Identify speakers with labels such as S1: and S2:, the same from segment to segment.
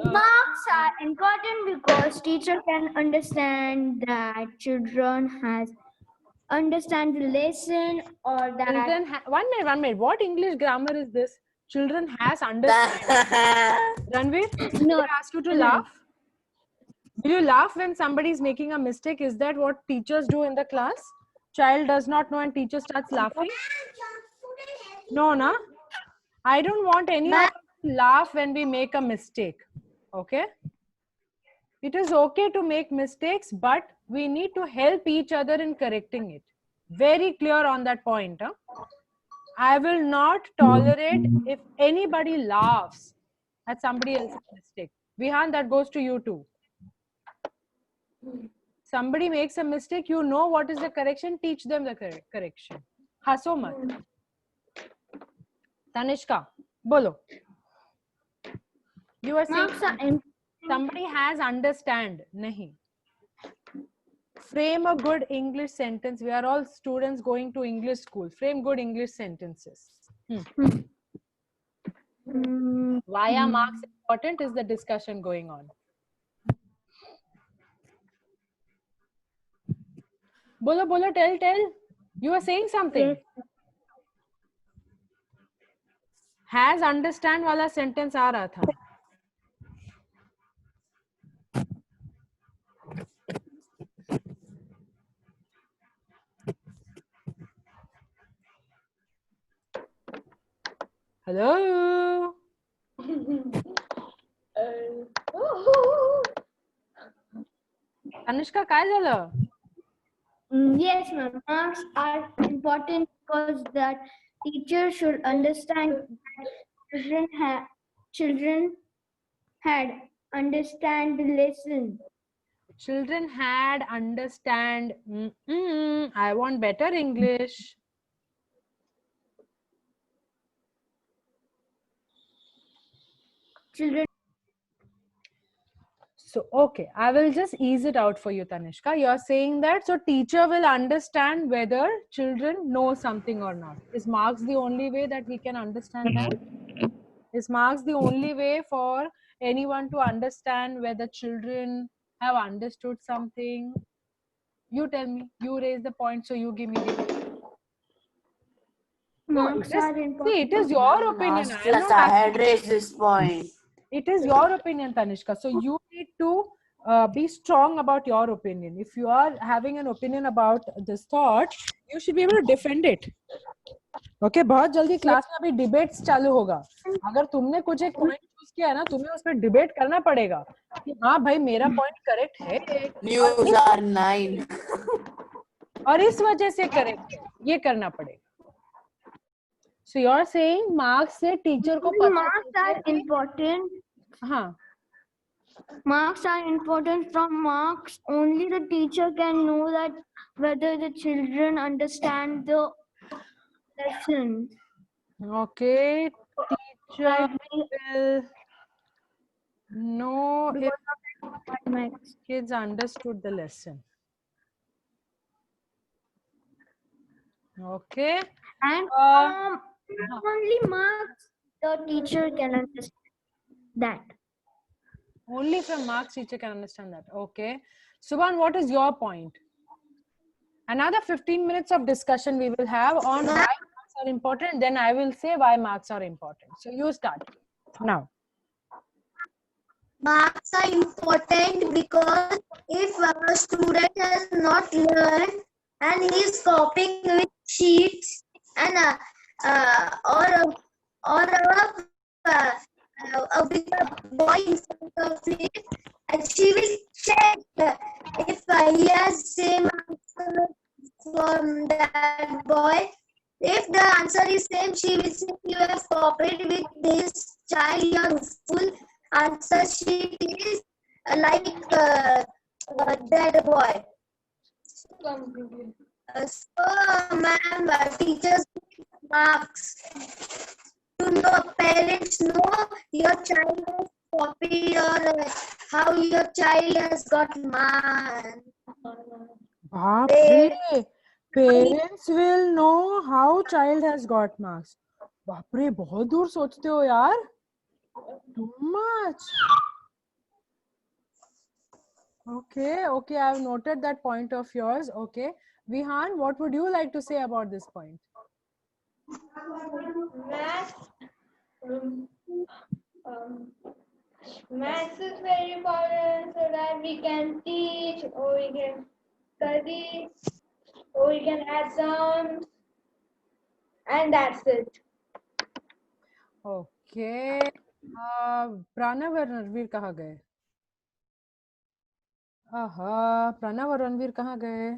S1: Marks are important because teacher can understand that children has understand the lesson or that
S2: Children one minute. What English grammar is this? Children has understand. Ranveer, did
S1: no
S2: I ask you to laugh? Will you laugh when somebody is making a mistake? Is that what teachers do in the class? Child does not know and teacher starts laughing? No, na? I don't want any of us to laugh when we make a mistake. Okay? It is okay to make mistakes, but we need to help each other in correcting it. Very clear on that point. Huh? I will not tolerate if anybody laughs at somebody else's mistake. Vihan, that goes to you too. Somebody makes a mistake, you know what is the correction, teach them the correction. Haso mat. Tanishka, bolo. You are saying somebody has understand. Nahi. Frame a good English sentence. We are all students going to English school. Frame good English sentences. Why are marks important is the discussion going on. Bolo, bolo, tell. You are saying something. Has understand वाला sentence आ रहा था. Hello. Anushka, काय झालं?
S1: Yes, ma'am. Marks are important because that teacher should understand that children had understand the lesson.
S2: Children had understand. I want better English.
S1: Children.
S2: So, okay, I will just ease it out for you, Tanishka. You're saying that so teacher will understand whether children know something or not. Is marks the only way that we can understand that? Is marks the only way for anyone to understand whether children have understood something? You tell me. You raise the point, so you give me the.
S1: Marks are important.
S2: See, it is your opinion.
S3: I had raised this point.
S2: It is your opinion, Tanishka. So you need to be strong about your opinion. If you are having an opinion about this thought, you should be able to defend it. Okay, बहुत जल्दी class में अभी debates चालू होगा. अगर तुमने कुछ एक पॉइंट चूज किया है ना, तुम्हें उस पर डिबेट करना पड़ेगा कि हाँ भाई मेरा पॉइंट करेक्ट है
S3: News are 9.
S2: और इस वजह से करेक्ट है, ये करना पड़ेगा. So you are saying marks से टीचर को पता
S1: marks are important.
S2: हाँ.
S1: Marks are important. From marks, only the teacher can know that whether the children understand the lesson.
S2: Okay, teacher will know if kids understood the lesson. Okay.
S1: And only marks the teacher can understand that.
S2: Only from marks teacher can understand that. Okay. Subhan, what is your point? Another 15 minutes of discussion we will have on why marks are important. Then I will say why marks are important. So you start now.
S4: Marks are important because if a student has not learned and he is copying with sheets and with a boy in front of him, and she will check if he has same answer from that boy. If the answer is same, she will say you have copied with this child. Your full answer sheet is like that boy. So, ma'am, teachers marks to know, parents know your child has copied or how your child has got marks.
S2: Parents will know how child has got marks. बाप रे, बहुत दूर सोचते हो यार, too much. Okay, okay, I have noted that point of yours. Okay, Vihan, what would you like to say about this point?
S1: Maths is very important so that we can teach or we can study or we can add sums and that's it.
S2: Okay, Pranav और रणवीर कहाँ गए? प्रणव और रणवीर कहाँ गए?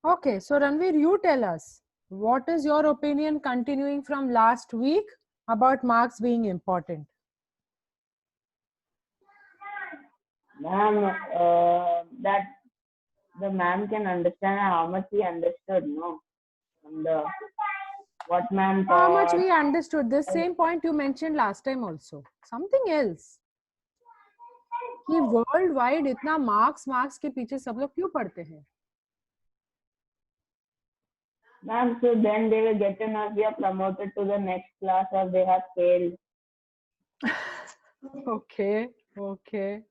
S2: Okay, so Ranveer, you tell us, what is your opinion continuing from last week about marks being important?
S3: Ma'am, that the ma'am can understand how much we understood, no? From the what ma'am
S2: How much
S3: taught.
S2: we understood? This same point you mentioned last time also. Something else. कि world wide इतना marks के पीछे सब लोग क्यों पढ़ते हैं?
S3: Ma'am, so then they will get to know if we are promoted to the next class or they have failed.
S2: Okay, okay.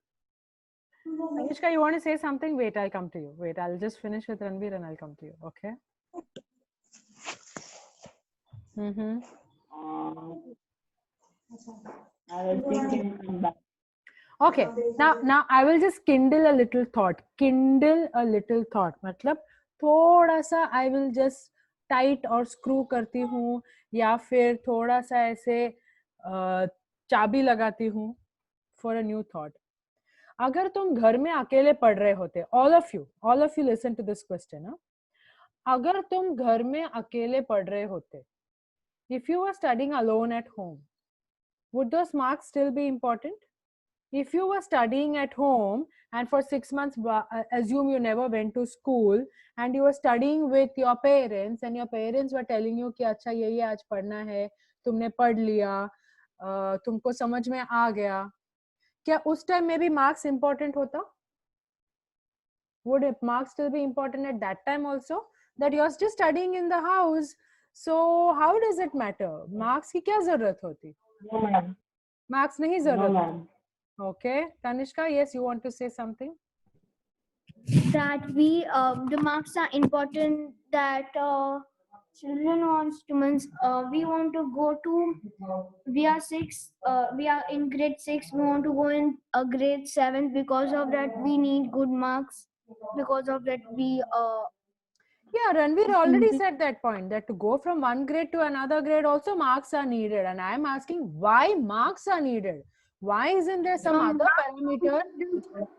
S2: Anushka, you want to say something? Wait, I'll come to you. Wait, I'll just finish with Ranveer and I'll come to you. Okay.
S3: I will think and come back.
S2: Okay. Now I will just kindle a little thought. Kindle a little thought. मतलब थोड़ा सा I will just tight और screw करती हूँ या फिर थोड़ा सा ऐसे चाबी लगाती हूँ for a new thought. अगर तुम घर में अकेले पढ़ रहे होते, all of you listen to this question. अगर तुम घर में अकेले पढ़ रहे होते, if you were studying alone at home, would those marks still be important? If you were studying at home and for 6 months, assume you never went to school and you were studying with your parents and your parents were telling you कि अच्छा ये आज पढ़ना है, तुमने पढ़ लिया, तुमको समझ में आ गया, क्या उस टाइम में भी मार्क्स important होता? Would marks still be important at that time also? That you're just studying in the house, so how does it matter? Marks की क्या जरूरत होती?
S3: No, ma'am.
S2: Marks नहीं
S3: No,
S2: जरूरत.
S3: ma'am.
S2: Okay, Tanishka, yes, you want to say something?
S1: That we the marks are important that children wants to means we want to go to we are in grade 6 we want to go in grade 7 because of that we need good marks because of that we
S2: Yeah, Ranveer already said that point, that to go from one grade to another grade also marks are needed, and I am asking why marks are needed. Why isn't there some other parameter?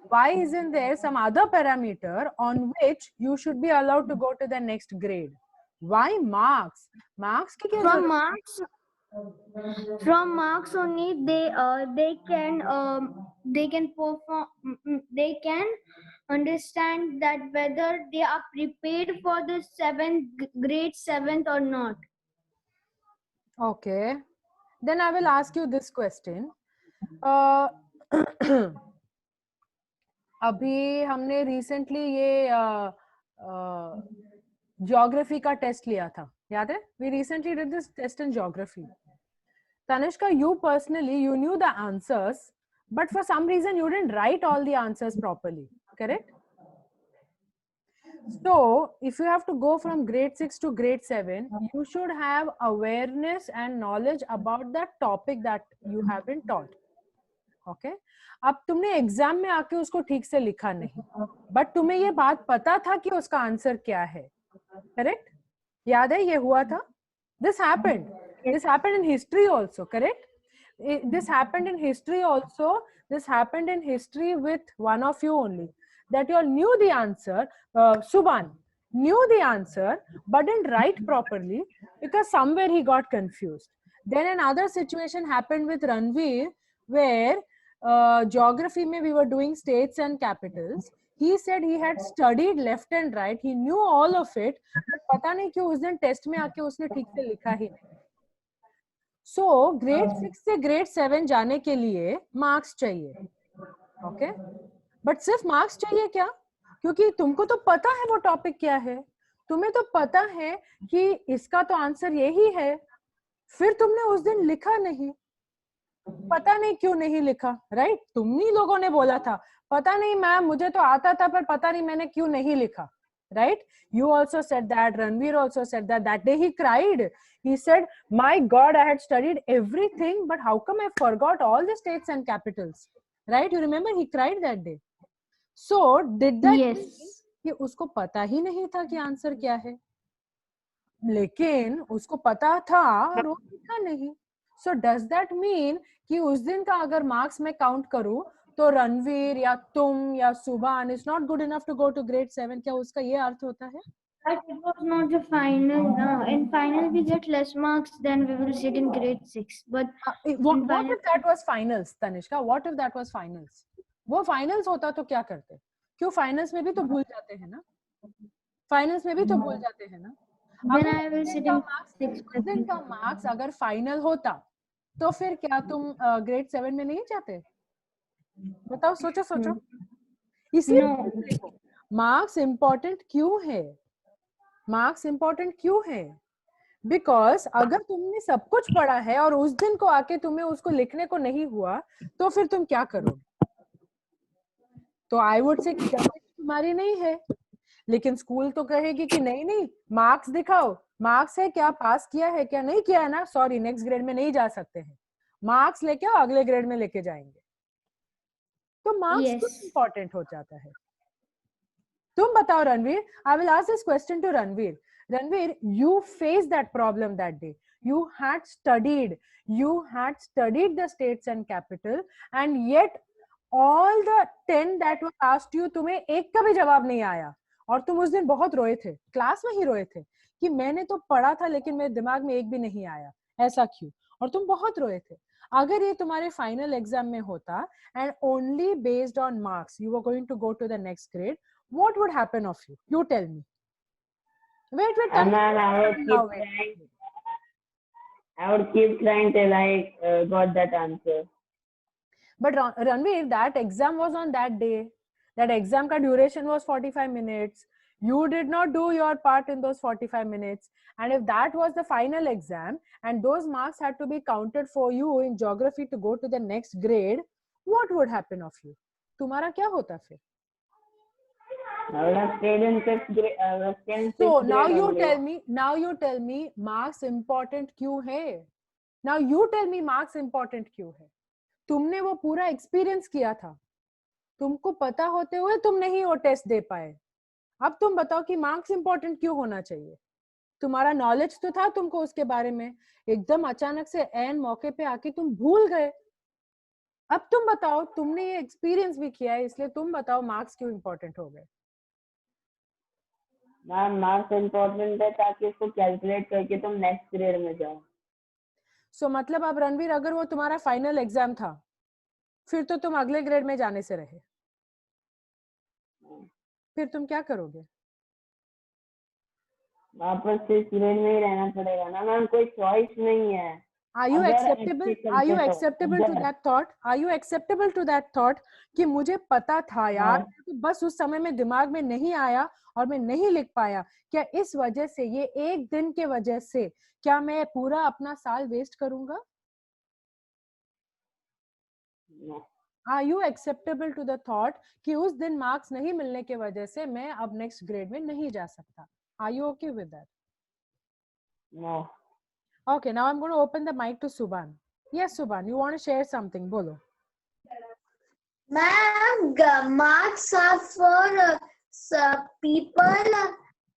S2: Why isn't there some other parameter on which you should be allowed to go to the next grade? Why marks? Marks की क्या
S1: from
S2: जरूरत?
S1: from marks only they can perform they can understand that whether they are prepared for the grade 7th or not.
S2: Okay, then I will ask you this question. अभी हमने recently ये geography का test लिया था, याद है? We recently did this test in geography. Tanishka, you personally, you knew the answers, but for some reason you didn't write all the answers properly, correct? So, if you have to go from grade 6 to grade 7, you should have awareness and knowledge about that topic that you have been taught. Okay? अब तुमने exam में आके उसको ठीक से लिखा नहीं, but तुम्हें ये बात पता था कि उसका आंसर क्या है, करेक्ट? याद है ये हुआ था? This happened in history also, correct? This happened in history also. This happened in history with one of you only, that you all knew the answer. Subhan knew the answer but didn't write properly because somewhere he got confused. Then another situation happened with Ranveer where geography mein we were doing states and capitals. He said he had studied left and right, he knew all of it, but पता नहीं क्यों उस दिन test में आके उसने ठीक से लिखा ही नहीं. So grade 6 से grade 7 जाने के लिए मार्क्स चाहिए, okay? बट सिर्फ मार्क्स चाहिए क्या? क्योंकि तुमको तो पता है वो टॉपिक क्या है, तुम्हें तो पता है कि इसका तो आंसर यही है, फिर तुमने उस दिन लिखा नहीं, पता नहीं क्यों नहीं लिखा, राइट? तुम ही लोगों ने बोला था, पता नहीं मैम मुझे तो आता था पर पता नहीं मैंने क्यों नहीं लिखा, right? You also said that. Ranveer also said that. That day he cried. He said, "My God, I had studied everything, but how come I forgot all the states and capitals?" Right? You remember he cried that day. So did that mean
S1: Yes.
S2: कि उसको पता ही नहीं था कि answer क्या है, लेकिन उसको पता था और वो लिखा नहीं. So does that mean कि उस दिन का अगर मार्क्स मैं काउंट करूं तो रणवीर या तुम या सुभान is not good enough to go to grade 7? क्या उसका ये अर्थ होता है?
S1: But it was not the final. In final, we get less marks than we will sit in grade 6. But
S2: What
S1: in final,
S2: if that was finals, Tanishka? What if that was finals? वो finals होता तो क्या करते? क्यों finals में भी तो भूल जाते हैं ना? Finals में भी तो भूल जाते हैं ना?
S1: then
S2: अगर
S1: I will
S2: उस दिन
S1: sit
S2: का
S1: in
S2: मार्क्स
S1: 6.
S2: उस दिन का मार्क्स अगर फाइनल होता तो फिर क्या तुम ग्रेड 7 में नहीं जाते? बताओ, सोचो सोचो. इसलिए
S1: No.
S2: देखो, मार्क्स इंपॉर्टेंट क्यों है? मार्क्स इंपॉर्टेंट क्यों है? बिकॉज अगर तुमने सब कुछ पढ़ा है और उस दिन को आके तुम्हें उसको लिखने को नहीं हुआ तो फिर तुम क्या करोगे? तो आई वुड से गलती तुम्हारी नहीं है, लेकिन स्कूल तो कहेगी कि नहीं नहीं मार्क्स दिखाओ, मार्क्स है क्या, पास किया है क्या, नहीं किया है ना, सॉरी नेक्स्ट ग्रेड में नहीं जा सकते हैं, मार्क्स लेके आओ अगले ग्रेड में लेके जाएंगे. तो मार्क्स क्यों
S1: Yes.
S2: इंपॉर्टेंट हो जाता है? तुम बताओ Ranveer. I will ask this question to Ranveer. Ranveer, you faced that problem that day. You had studied the states and capital, and yet all the 10 that were asked you, तुम्हें एक का भी जवाब नहीं आया और तुम उस दिन बहुत रोए थे, क्लास में ही रोए थे कि मैंने तो पढ़ा था लेकिन मेरे दिमाग में एक भी नहीं आया, ऐसा क्यों? और तुम बहुत रोए थे. अगर ये तुम्हारे फाइनल एग्जाम में होता and only based on marks you were going to go to the next grade, what would happen of you? You tell me. Wait,
S3: And then I would
S2: Tanishka,
S3: keep
S2: now wait.
S3: crying. I would keep crying till I got that answer.
S2: But Ranveer, that exam was on that day. That exam ka duration was 45 minutes. You did not do your part in those 45 minutes. And if that was the final exam and those marks had to be counted for you in geography to go to the next grade, what would happen of you? तुम्हारा क्या होता फिर?
S3: I would have stayed in fifth grade. I would have stayed in
S2: So
S3: sixth
S2: now
S3: grade
S2: you
S3: only.
S2: tell me marks important क्यों है? Now you tell me marks important क्यों है? तुमने वो पूरा एक्सपीरियंस किया था, तुमको पता होते हुए तुम नहीं वो टेस्ट दे पाए. अब तुम बताओ कि मार्क्स इंपॉर्टेंट क्यों होना चाहिए? तुम्हारा नॉलेज तो था तुमको उसके बारे में, एकदम अचानक से एन मौके पे आके तुम भूल गए. अब तुम बताओ, तुमने ये एक्सपीरियंस भी किया है, इसलिए तुम बताओ मार्क्स क्यों इंपॉर्टेंट हो गए?
S3: मैम मार्क्स इम्पोर्टेंट है ताकि उसको कैलकुलेट करके तुम नेक्स्ट ग्रेड में जाओ.
S2: सो मतलब अब रणवीर, अगर वो तुम्हारा फाइनल एग्जाम था फिर तो तुम अगले ग्रेड में जाने से रहे, फिर तुम क्या करोगे?
S3: वापस सिक्स ग्रेड में ही रहना पड़ेगा ना मैम, कोई चॉइस नहीं है.
S2: Are you
S3: अगर
S2: acceptable?
S3: अच्छे
S2: Are you
S3: करते तो
S2: acceptable to
S3: अगर
S2: that thought? Are you acceptable to that thought कि मुझे पता था यार,
S3: हाँ,
S2: तो बस उस समय में दिमाग में नहीं आया और मैं नहीं लिख पाया, क्या इस वजह से, ये एक दिन के वजह से क्या मैं पूरा अपना साल वेस्ट करूंगा? Are you acceptable to the thought कि उस दिन मार्क्स नहीं मिलने के वजह से मैं अब नेक्स्ट ग्रेड में नहीं जा सकता? Are you okay with that?
S3: no.
S2: Okay, now I'm going to open the mic to Subhan. Yes, Subhan, you want to share something? Bolo.
S4: Ma'am, marks are for people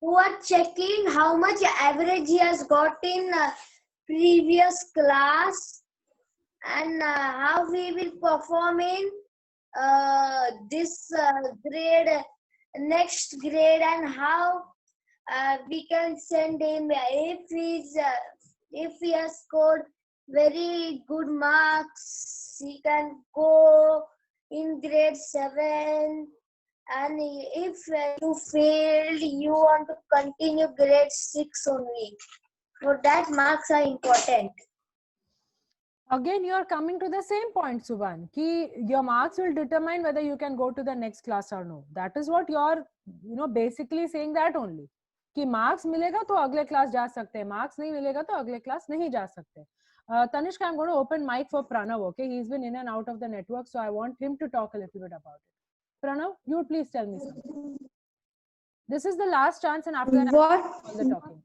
S4: who are checking how much average he has got in previous class and how he will perform in this grade, next grade, and how we can send him if he has scored very good marks, he can go in grade 7, and if you failed, you want to continue grade 6 only. For that, marks are important.
S2: Again, you are coming to the same point, Subhan, कि your marks will determine whether you can go to the next class or no. That is what you are, basically saying that only. कि marks मिलेगा तो अगले class जा सकते हैं, marks नहीं मिलेगा तो अगले क्लास नहीं जा सकते. Tanishka, I'm going to open mic for Pranav, okay? He's been in and out of the network, so I want him to talk a little bit about it. Pranav, you please tell me something. This is the last chance, and after that,
S4: What?
S2: all the talking.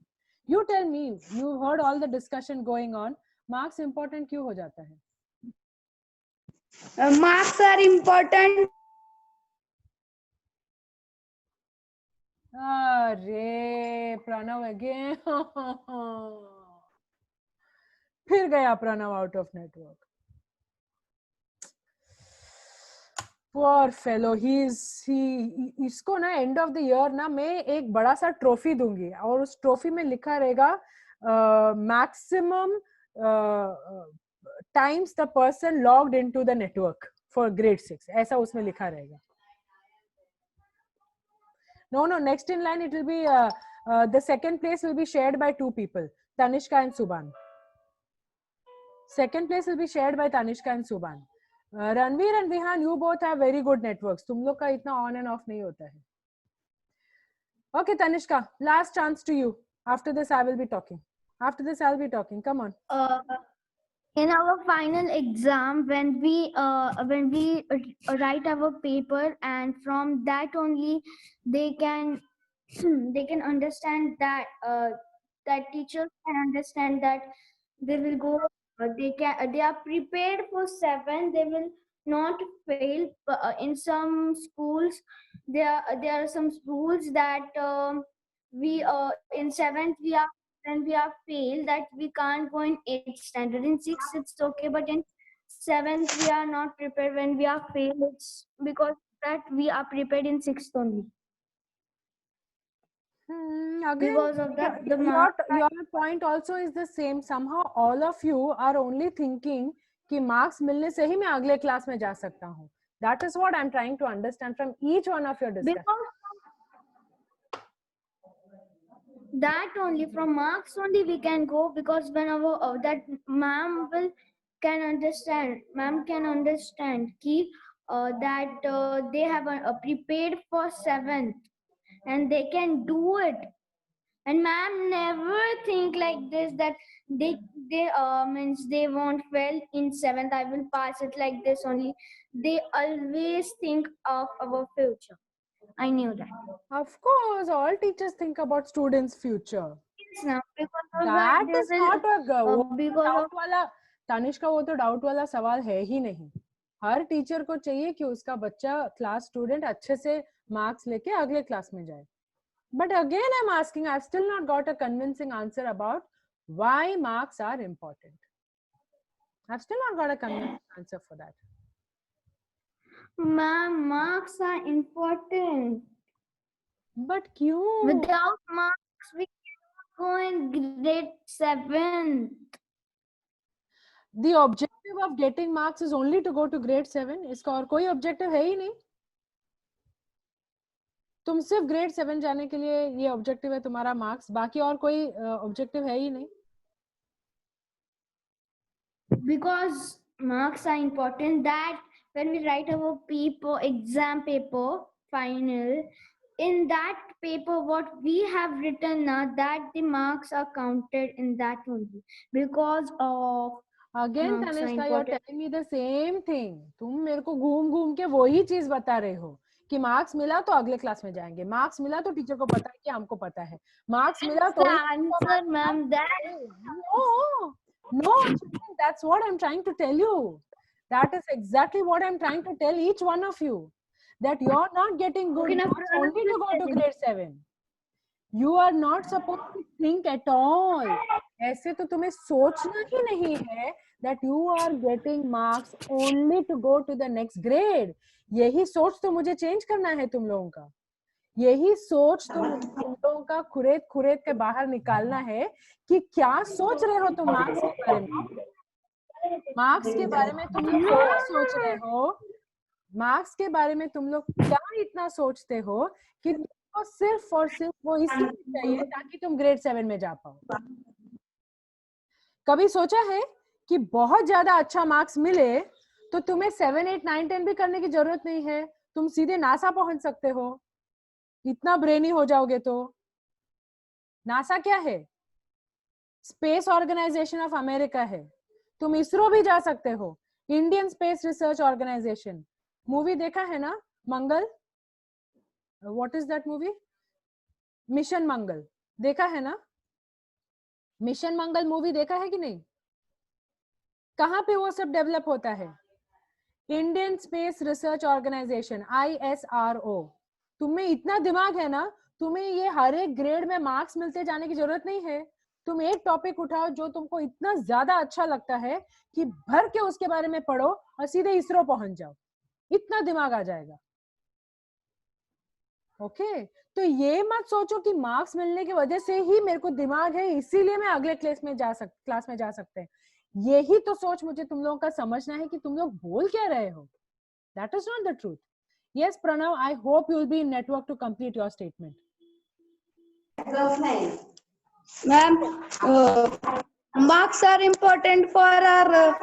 S2: You tell me, you heard all the discussion going on. Marks important क्यों हो जाता है?
S4: Marks are important.
S2: अरे Pranav again. फिर गया Pranav out of network. Poor fellow, इसको ना end of the year ना मैं एक बड़ा सा ट्रॉफी दूंगी और उस ट्रॉफी में लिखा रहेगा maximum times the person logged into the network for grade 6, ऐसा उसमें लिखा रहेगा. No, next in line it will be the second place will be shared by 2 people, Tanishka and Subhan. Second place will be shared by Tanishka and Subhan. Ranveer and Vihan, you both have very good networks. तुम लोग का इतना on and off नहीं होता है. Okay, Tanishka, last chance to you. After this, I will be talking. Come on.
S1: In our final exam, when we write our paper, and from that only they can they can understand that that teachers can understand that they will go. They are prepared for 7. They will not fail. In some schools, there are some schools that we in 7th when we are failed, that we can't go in 8th standard. In 6th it's okay, but in 7th we are not prepared. When we are failed, it's because that we are prepared in 6th only.
S2: Again,
S1: Because of that, the
S2: your point also is the same. Somehow all of you are only thinking कि marks मिलने से ही मैं अगले class में जा सकता हूँ. That is what I'm trying to understand from each one of your discussions.
S1: That only from marks only we can go, because whenever that ma'am can understand कि that they have prepared for 7th and they can do it. And ma'am never think like this, that they means they won't fail in 7th, I will pass it like this only. They always think of our future. I knew that.
S2: Of course, all teachers think about students' future.
S1: Yes, now, because of
S2: That
S1: they
S2: is
S1: will,
S2: not a वो
S1: because
S2: doubt
S1: of
S2: वाला, तानिष्का, वो तो doubt वाला सवाल है ही नहीं. हर teacher को चाहिए कि उसका बच्चा क्लास स्टूडेंट अच्छे से मार्क्स लेके अगले क्लास में जाए. But again, I'm asking, I've still not got a convincing answer about why marks are important. I've still not got a convincing answer for that.
S1: ma'am, marks are important.
S2: But क्यों?
S1: Without marks, we cannot go in grade 7.
S2: The objective of getting marks is only to go to grade 7. इसका और कोई objective है ही नहीं. तुम सिर्फ grade 7 जाने के लिए ये ऑब्जेक्टिव है तुम्हारा मार्क्स, बाकी और कोई ऑब्जेक्टिव है ही नहीं.
S1: Because marks are important, that when we write our paper, exam paper, final, in that paper what we have written now, that the marks are counted in that only. Because of
S2: Again,
S1: marks are
S2: Tanishka, you're
S1: important.
S2: telling me the same thing. तुम मेरे को घूम घूम के वही चीज बता रहे हो कि मार्क्स मिला तो अगले क्लास में जाएंगे, मार्क्स मिला तो टीचर को पता है कि हमको पता है, मार्क्स मिला तो
S1: answer, ma'am. That
S2: no, that's what I'm trying to tell you. That is exactly what I'm trying to tell each one of you, that you're not getting good marks only to go to grade 7. You are not supposed to think at all. ऐसे तो तुम्हें सोचना ही नहीं है that you are getting marks only to go to the next grade. यही सोच तो मुझे चेंज करना है तुम लोगों का. यही सोच तो तुम लोगों का खुरेद के बाहर निकालना है कि क्या सोच रहे हो तुम मार्क्स के बारे में. मार्क्स के बारे में तुम लोग क्या सोच रहे हो? मार्क्स के बारे में तुम लोग क्या इतना सोचते हो कि तुमको सिर्फ और सिर्फ वो इसलिए चाहिए ताकि तुम ग्रेड 7 में जा पाओ. कभी सोचा है कि बहुत ज्यादा अच्छा मार्क्स मिले तो तुम्हें 7, 8, 9, 10 भी करने की जरूरत नहीं है, तुम सीधे नासा पहुंच सकते हो, इतना ब्रेनी हो जाओगे तो. नासा क्या है? स्पेस ऑर्गेनाइजेशन ऑफ अमेरिका है. तुम इसरो भी जा सकते हो. Indian space research Organisation. Movie देखा है ना Mangal? What is that movie? Mission Mangal देखा है ना? मिशन मंगल मूवी देखा है कि नहीं? कहाँ पे वो सब डेवलप होता है? Indian space research organisation, ISRO. तुम्हें इतना दिमाग है ना, तुम्हें ये हर एक ग्रेड में मार्क्स मिलते जाने की जरूरत नहीं है. तुम एक टॉपिक उठाओ जो तुमको इतना ज्यादा अच्छा लगता है कि भर के उसके बारे में पढ़ो और सीधे इसरो पहुंच जाओ. इतना दिमाग आ जाएगा. ओके तो ये मत सोचो कि मार्क्स मिलने की वजह से ही मेरे को दिमाग है इसीलिए मैं अगले क्लास में जा सकते हैं. यही तो सोच मुझे तुम लोगों का समझना है कि तुम लोग बोल क्या रहे हो. That is not the truth. Yes, Pranav, I hope you will be in network to complete your statement.
S4: Ma'am, marks are important for our.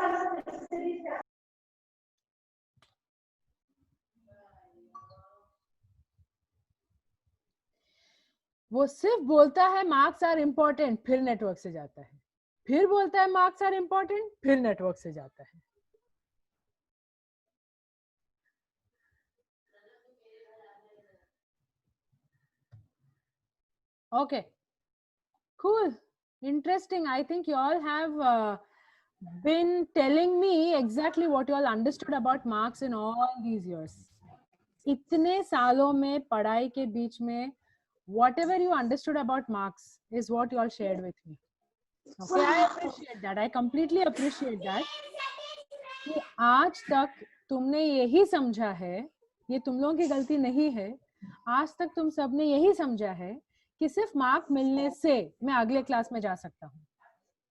S2: वो सिर्फ बोलता है मार्क्स आर इम्पोर्टेंट, फिर नेटवर्क से जाता है. फिर बोलता है मार्क्स आर इम्पोर्टेंट, फिर नेटवर्क से जाता है. Okay, cool, interesting. I think you all have been telling me exactly what you all understood about marks in all these years. इतने सालों में पढ़ाई के बीच में whatever you understood about marks is what you all shared with me. Okay, I appreciate that. I completely appreciate that. कि आज तक तुमने यही समझा है, ये तुम लोगों की गलती नहीं है, आज तक तुम सबने यही समझा है कि सिर्फ मार्क मिलने से मैं अगले क्लास में जा सकता हूँ.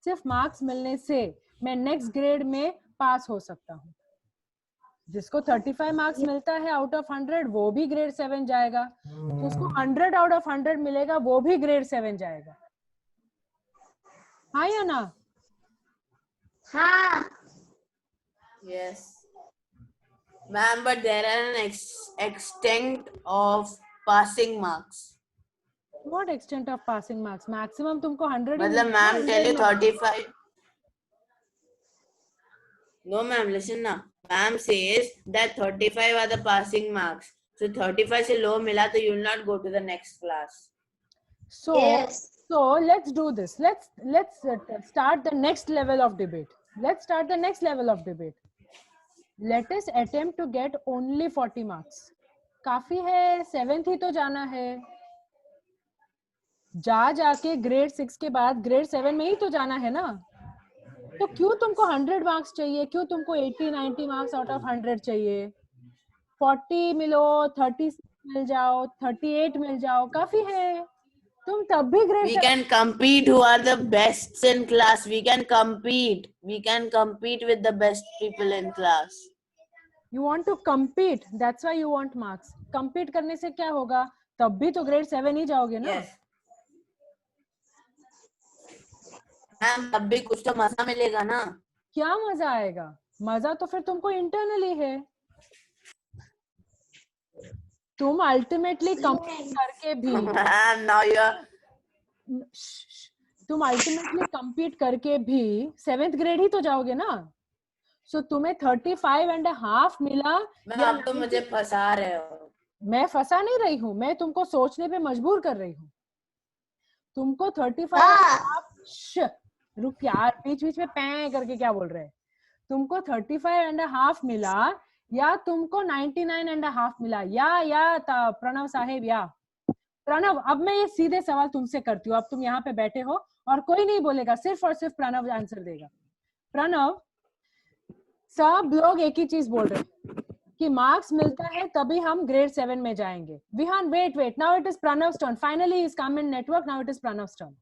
S2: सिर्फ मार्क्स मिलने से मैं नेक्स्ट ग्रेड में पास हो सकता हूँ. जिसको 35 मार्क्स मिलता है आउट ऑफ 100 वो भी ग्रेड 7 जाएगा. जिसको 100 आउट ऑफ 100 मिलेगा वो भी ग्रेड 7 जाएगा. हाँ या ना?
S4: हाँ.
S3: Yes. Ma'am, but there are an extent of passing marks.
S2: What extent of passing marks? Maximum तुमको 100 ही
S3: मतलब
S2: मिलेगा,
S3: ma'am
S2: 100
S3: tell you
S2: marks.
S3: 35. No ma'am, listen now. Ma'am says that 35 are the passing marks. So 35 से low मिला तो you will not go to the next class.
S2: So,
S4: Yes.
S2: so let's do this. Let's start the next level of debate. Let's start the next level of debate. Let us attempt to get only 40 marks. काफी है, 7th ही तो जाना है. जाके grade 6 के बाद grade 7 में ही तो जाना है ना. तो क्यों तुमको 100 मार्क्स चाहिए? क्यों तुमको 80-90 मार्क्स आउट ऑफ 100 चाहिए? 40 मिलो, 30 मिल जाओ, 38 मिल जाओ, काफी है. तुम तब भी grade
S3: We can compete who are the best in class. We can compete with the best people in class.
S2: You want to compete, that's why you want marks. Compete करने से क्या होगा? तब भी तो ग्रेड 7 ही जाओगे ना.
S3: Yes. मैम तब भी कुछ तो मजा मिलेगा ना.
S2: क्या मजा आएगा? मजा तो फिर तुमको इंटरनली है. तुम अल्टीमेटली कंपीट करके भी
S3: Ma'am, now you're
S2: तुम अल्टीमेटली कंपीट करके भी 7th ग्रेड ही तो जाओगे ना. सो तुम्हें 35.5 मिला.
S3: मैम आप तो मुझे फंसा रहे हो.
S2: मैं फंसा नहीं रही हूँ, मैं तुमको सोचने पे मजबूर कर रही हूँ. तुमको 35.5 रुक यार, बीच बीच में पैं करके क्या बोल रहे हैं. तुमको 35.5 मिला या तुमको 99.5 मिला या प्रणव साहेब या प्रणव. अब मैं ये सीधे सवाल तुमसे करती हूँ. अब तुम यहाँ पे बैठे हो और कोई नहीं बोलेगा, सिर्फ और सिर्फ प्रणव आंसर देगा. प्रणव, सब लोग एक ही चीज बोल रहे हैं कि मार्क्स मिलता है तभी हम ग्रेड 7 में जाएंगे. Vihaan wait, now it is Pranav's turn. Finally is come in network. Now it is Pranav's turn.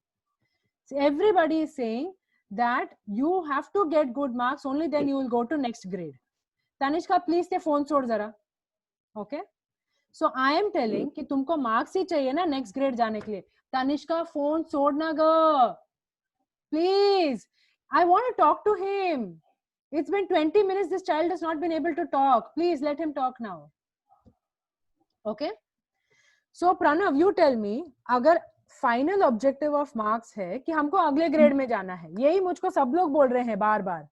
S2: Everybody is saying that you have to get good marks, only then you will go to next grade. Tanishka, please ते phone छोड़ जरा. Okay? So I am telling कि तुमको marks ही चाहिए ना next grade जाने के लिए. Tanishka, phone छोड़ना गो. Please, I want to talk to him. It's been 20 minutes. This child has not been able to talk. Please let him talk now. Okay? So Pranav, you tell me, अगर final objective of marks है कि हमको अगले grade में जाना है। यही मुझको सब लोग बोल रहे हैं बार बार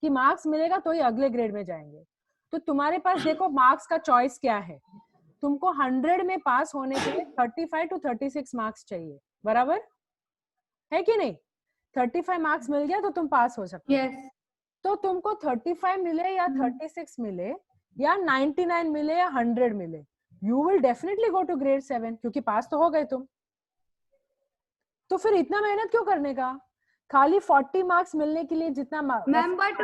S2: कि मार्क्स मिलेगा तो ही अगले ग्रेड में जाएंगे। तो तुम्हारे पास देखो मार्क्स का चॉइस क्या है। तुमको 100 में पास होने के लिए 35 to 36 मार्क्स चाहिए, बराबर है कि नहीं? 35 मार्क्स मिल गया तो तुम पास हो सकते हो।
S1: Yes.
S2: तो तुमको 35 मिले या 36 मिले या 99 मिले या 100 मिले, you will definitely go to grade 7, क्योंकि पास तो हो गए तुम। तो फिर इतना मेहनत क्यों करने का? खाली 40 मार्क्स मिलने के लिए जितना
S1: Ma'am, but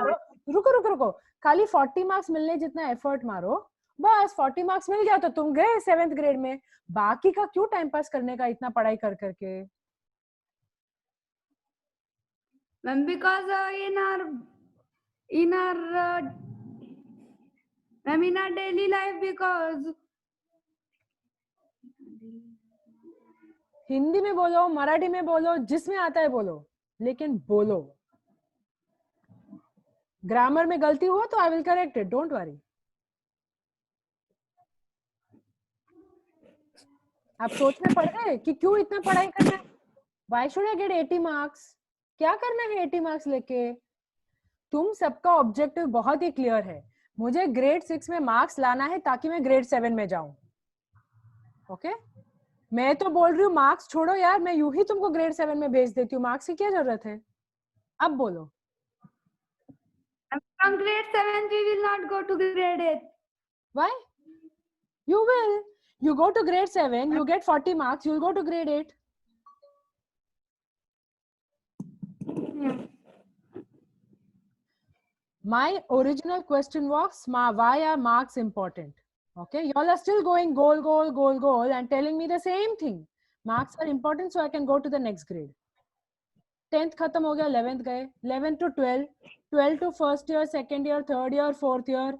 S2: रुको रुको रुको, खाली 40 मार्क्स मिलने जितना एफर्ट मारो, बस 40 मार्क्स मिल गया तो तुम गए 7th ग्रेड में। बाकी का क्यों टाइम पास करने का इतना पढ़ाई कर करके?
S1: ma'am, because in our ma'am, in our daily life, because
S2: Hindi में बोलो, मराठी में बोलो, जिसमें आता है बोलो, लेकिन बोलो। ग्रामर में गलती हुआ तो I will correct it, don't worry. आप सोचने पड़ गए कि क्यों इतना पढ़ाई करना है? Why should I get 80 marks? क्या करना है 80 मार्क्स लेके? तुम सबका ऑब्जेक्टिव बहुत ही क्लियर है, मुझे ग्रेड 6 में मार्क्स लाना है ताकि मैं ग्रेड 7 में जाऊं। ओके, मैं तो बोल रही हूँ मार्क्स छोड़ो यार, मैं यूं ही तुमको ग्रेड 7 में भेज देती हूँ, मार्क्स की क्या जरूरत है? अब बोलो।
S1: from grade 7 we will not go to grade 8.
S2: Why? You will. You go to grade 7, you get 40 marks, you'll go to grade 8. My original question was, why are marks important? Okay, y'all are still going goal, goal, goal, goal and telling me the same thing. Marks are important so I can go to the next grade. 10th खत्म हो गया, 11th गए, 11th to 12, 12 to first year, second year, third year, fourth year.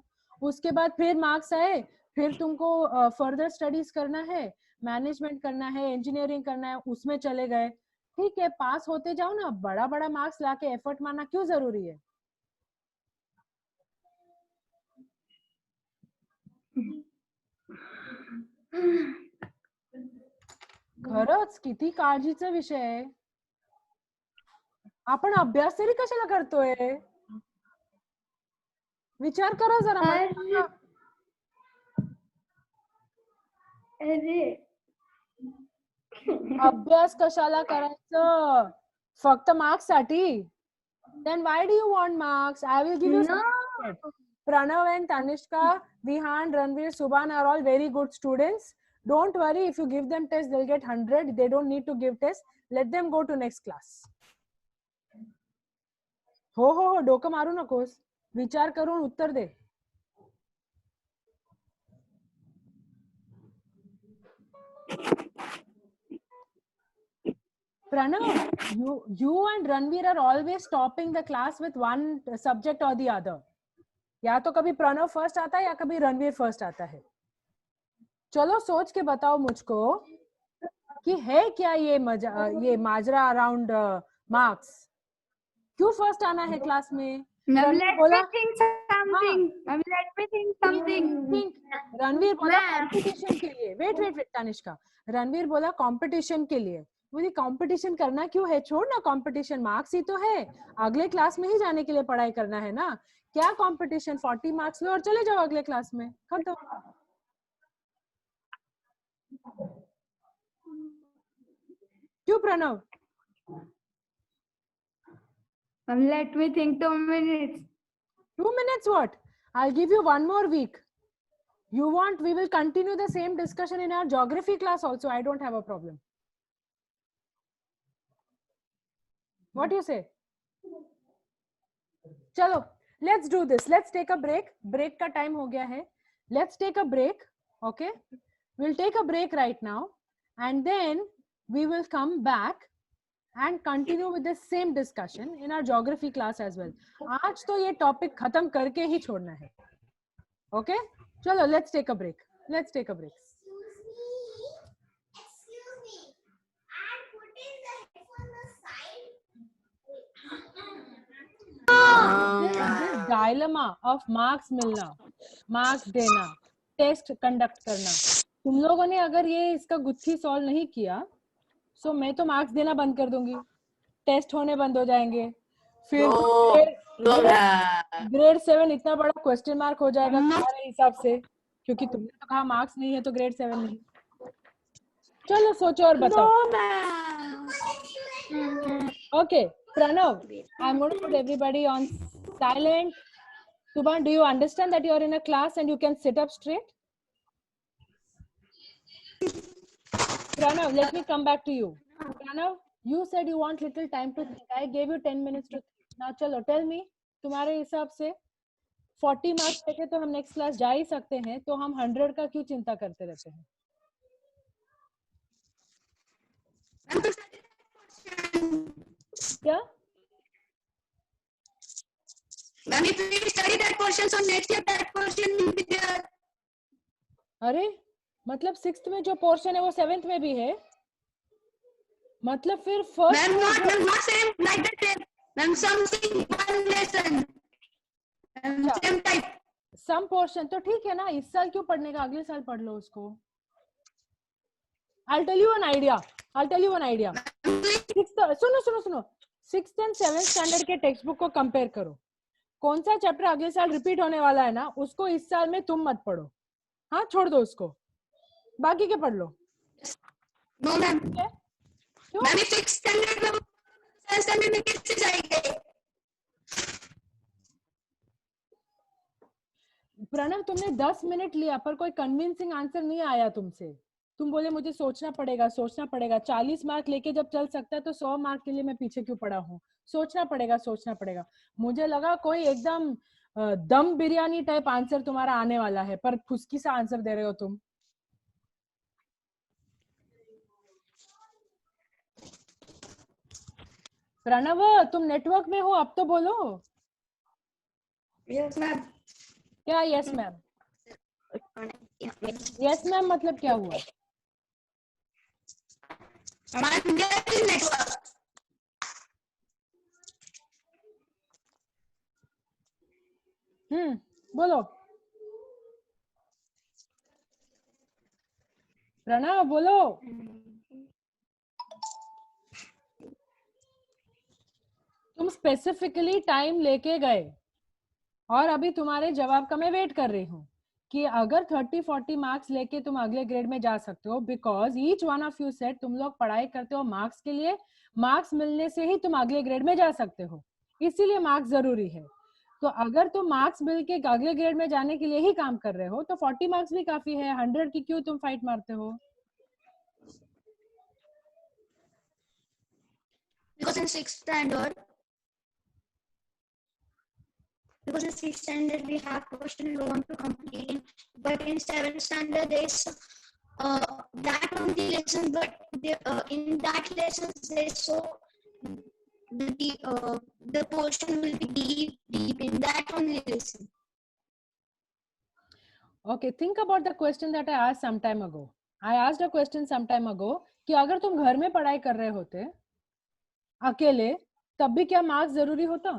S2: उसके बाद फिर marks आए, फिर तुमको फर्दर स्टडीज करना है, मैनेजमेंट करना है, इंजीनियरिंग करना है, उसमें चले गए। ठीक है, पास होते जाओ ना, बड़ा बड़ा मार्क्स लाके एफर्ट मारना क्यों जरूरी है? खरंच किती काळजीचा विषय आहे। आपण अभ्यास तरी कशाला करतोय? विचार करा जरा। अभ्यास कशाला करायचं? फक्त मार्क्स साठी? Then why do you want marks? I will give you certificate. Pranav and Tanishka, Vihan, Ranveer, Subhan are all very good students. Don't worry, if you give them test, they'll get 100. They don't need to give test. Let them go to next class. हो डोकं मारू नकोस, विचार करून उत्तर दे। Pranav, you and Ranveer are always topping the class with one subject or the other. या तो कभी Pranav first आता है या कभी रणवीर फर्स्ट आता है। चलो सोच के बताओ मुझको कि है क्या ये माजरा अराउंड मार्क्स? क्यों फर्स्ट आना है क्लास में? रणवीर बोला कंपटीशन के लिए। वेट तानिष्का, रणवीर बोला कंपटीशन के लिए। मुझे कंपटीशन करना क्यों है? छोड़ ना कंपटीशन, मार्क्स ही तो है, अगले क्लास में ही जाने के लिए पढ़ाई करना है ना। क्या कंपटीशन? 40 मार्क्स लो और चले जाओ अगले क्लास में, खत्म। क्यों Pranav?
S1: Let me think 2 minutes.
S2: 2 minutes what? I'll give you 1 more week. You want, we will continue the same discussion in our geography class also. I don't have a problem. What do you say? Chalo, let's do this. Let's take a break. Break ka time ho gaya hai. Let's take a break. Okay. We'll take a break right now. And then we will come back and continue with the same discussion in our geography class as well. आज तो ये topic खत्म करके ही छोड़ना है. Okay? चलो, let's take a break. Let's take a break.
S4: Excuse me. And putting the headphone aside.
S2: This dilemma of marks मिलना, marks देना, test conduct करना, तुम लोगों ने अगर ये इसका गुत्थी solve नहीं किया, सो मैं तो मार्क्स देना बंद कर दूंगी, टेस्ट होने बंद हो जाएंगे, फिर ग्रेड 7 इतना बड़ा क्वेश्चन मार्क हो जाएगा तुम्हारे हिसाब से, क्योंकि तुमने तो कहा मार्क्स नहीं है तो ग्रेड 7 नहीं। चलो सोचो और बताओ। Okay, Pranav, I'm going to put everybody on silent. Subhan, do you understand that you are in a class and you can sit up straight? Pranav, let me come back to you. Pranav, you said you want little time to think. I gave you 10 minutes to think. Now, chalo, tell me, तुम्हारे हिसाब से 40 marks लेके तो हम next class जा ही सकते हैं, तो हम 100 का क्यों चिंता करते रहते हैं? क्या?
S4: Ma'am, if we study that portion, so next year that portion will be there.
S2: अरे मतलब 6th में जो पोर्शन है वो 7th में भी है, मतलब फिर first
S4: Ma'am, not same like that same. Ma'am, something one lesson. Ma'am, same type.
S2: Same portion तो ठीक है ना, इस साल क्यों पढ़ने का, अगले साल पढ़ लो उसको। I'll tell you an idea. सुनो 6th and 7th स्टैंडर्ड के टेक्स्ट बुक को कंपेयर करो, कौन सा चैप्टर अगले साल रिपीट होने वाला है ना, उसको इस साल में तुम मत पढ़ो, हाँ छोड़ दो उसको, बाकी के पढ़ लो।
S4: No, ma'am.
S2: क्यों?
S4: Ma'am, 6th standard में 7th standard में कैसे जाएंगे?
S2: प्रणव, तुमने 10 मिनट लिया पर कोई कन्विंसिंग आंसर नहीं आया तुमसे, तुम बोले मुझे सोचना पड़ेगा। 40 मार्क लेके जब चल सकता है तो 100 मार्क के लिए मैं पीछे क्यों पड़ा हूँ? सोचना पड़ेगा। मुझे लगा कोई एकदम दम बिरयानी टाइप आंसर तुम्हारा आने वाला है, पर फुसकी सा आंसर दे रहे हो तुम। प्रणव, तुम नेटवर्क में हो, अब तो बोलो।
S4: Yes, ma'am.
S2: क्या यस मैम? यस मैम मतलब क्या हुआ?
S4: I'm getting network.
S2: बोलो प्रणव, बोलो। तुम स्पेसिफिकली टाइम लेके गए और अभी तुम्हारे जवाब का मैं वेट कर रही हूँ कि अगर 30-40 मार्क्स लेके तुम अगले ग्रेड में जा सकते हो, because each one of you said तुम लोग पढ़ाई करते हो मार्क्स के लिए, मार्क्स मिलने से ही तुम अगले ग्रेड में जा सकते हो, इसीलिए मार्क्स जरूरी है। तो अगर तुम मार्क्स मिल के अगले ग्रेड में जाने के लिए ही काम कर रहे हो तो 40 मार्क्स भी काफी है, 100 की क्यों तुम फाइट मारते हो?
S4: Because in 6th standard we have question we want to complete, but in 7th standard there's that only lesson, but in that lesson there's so the portion will be deep in that only lesson.
S2: Okay, think about the question that I asked some time ago. I asked a question some time ago कि अगर तुम घर में पढ़ाई कर रहे होते अकेले तब भी क्या मार्क्स जरूरी होता?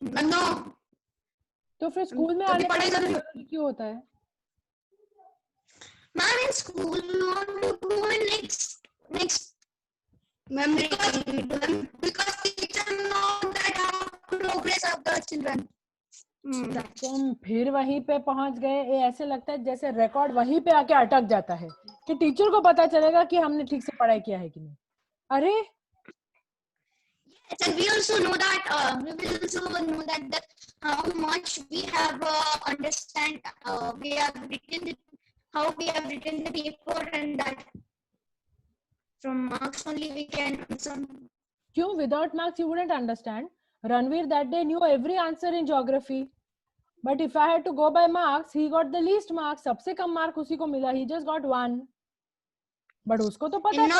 S4: No.
S2: तो फिर स्कूल में आने का जरूरी क्यों होता है?
S4: Ma'am, in school we want to go in next memory because teacher know that how progress of the children.
S2: तुम फिर वहीं पे पहुंच गए, ये ऐसे लगता है जैसे रिकॉर्ड वहीं पे आके अटक जाता है कि टीचर को पता चलेगा कि हमने ठीक से पढ़ाई किया है कि नहीं। अरे
S4: And we also know that how much we have understand how we have written the paper, and that from marks only we can
S2: क्यों? Without marks you wouldn't understand. Ranveer that day knew every answer in geography, but if I had to go by marks, he got the least marks. सबसे कम mark उसी को मिला, he just got 1. But उसको तो पता था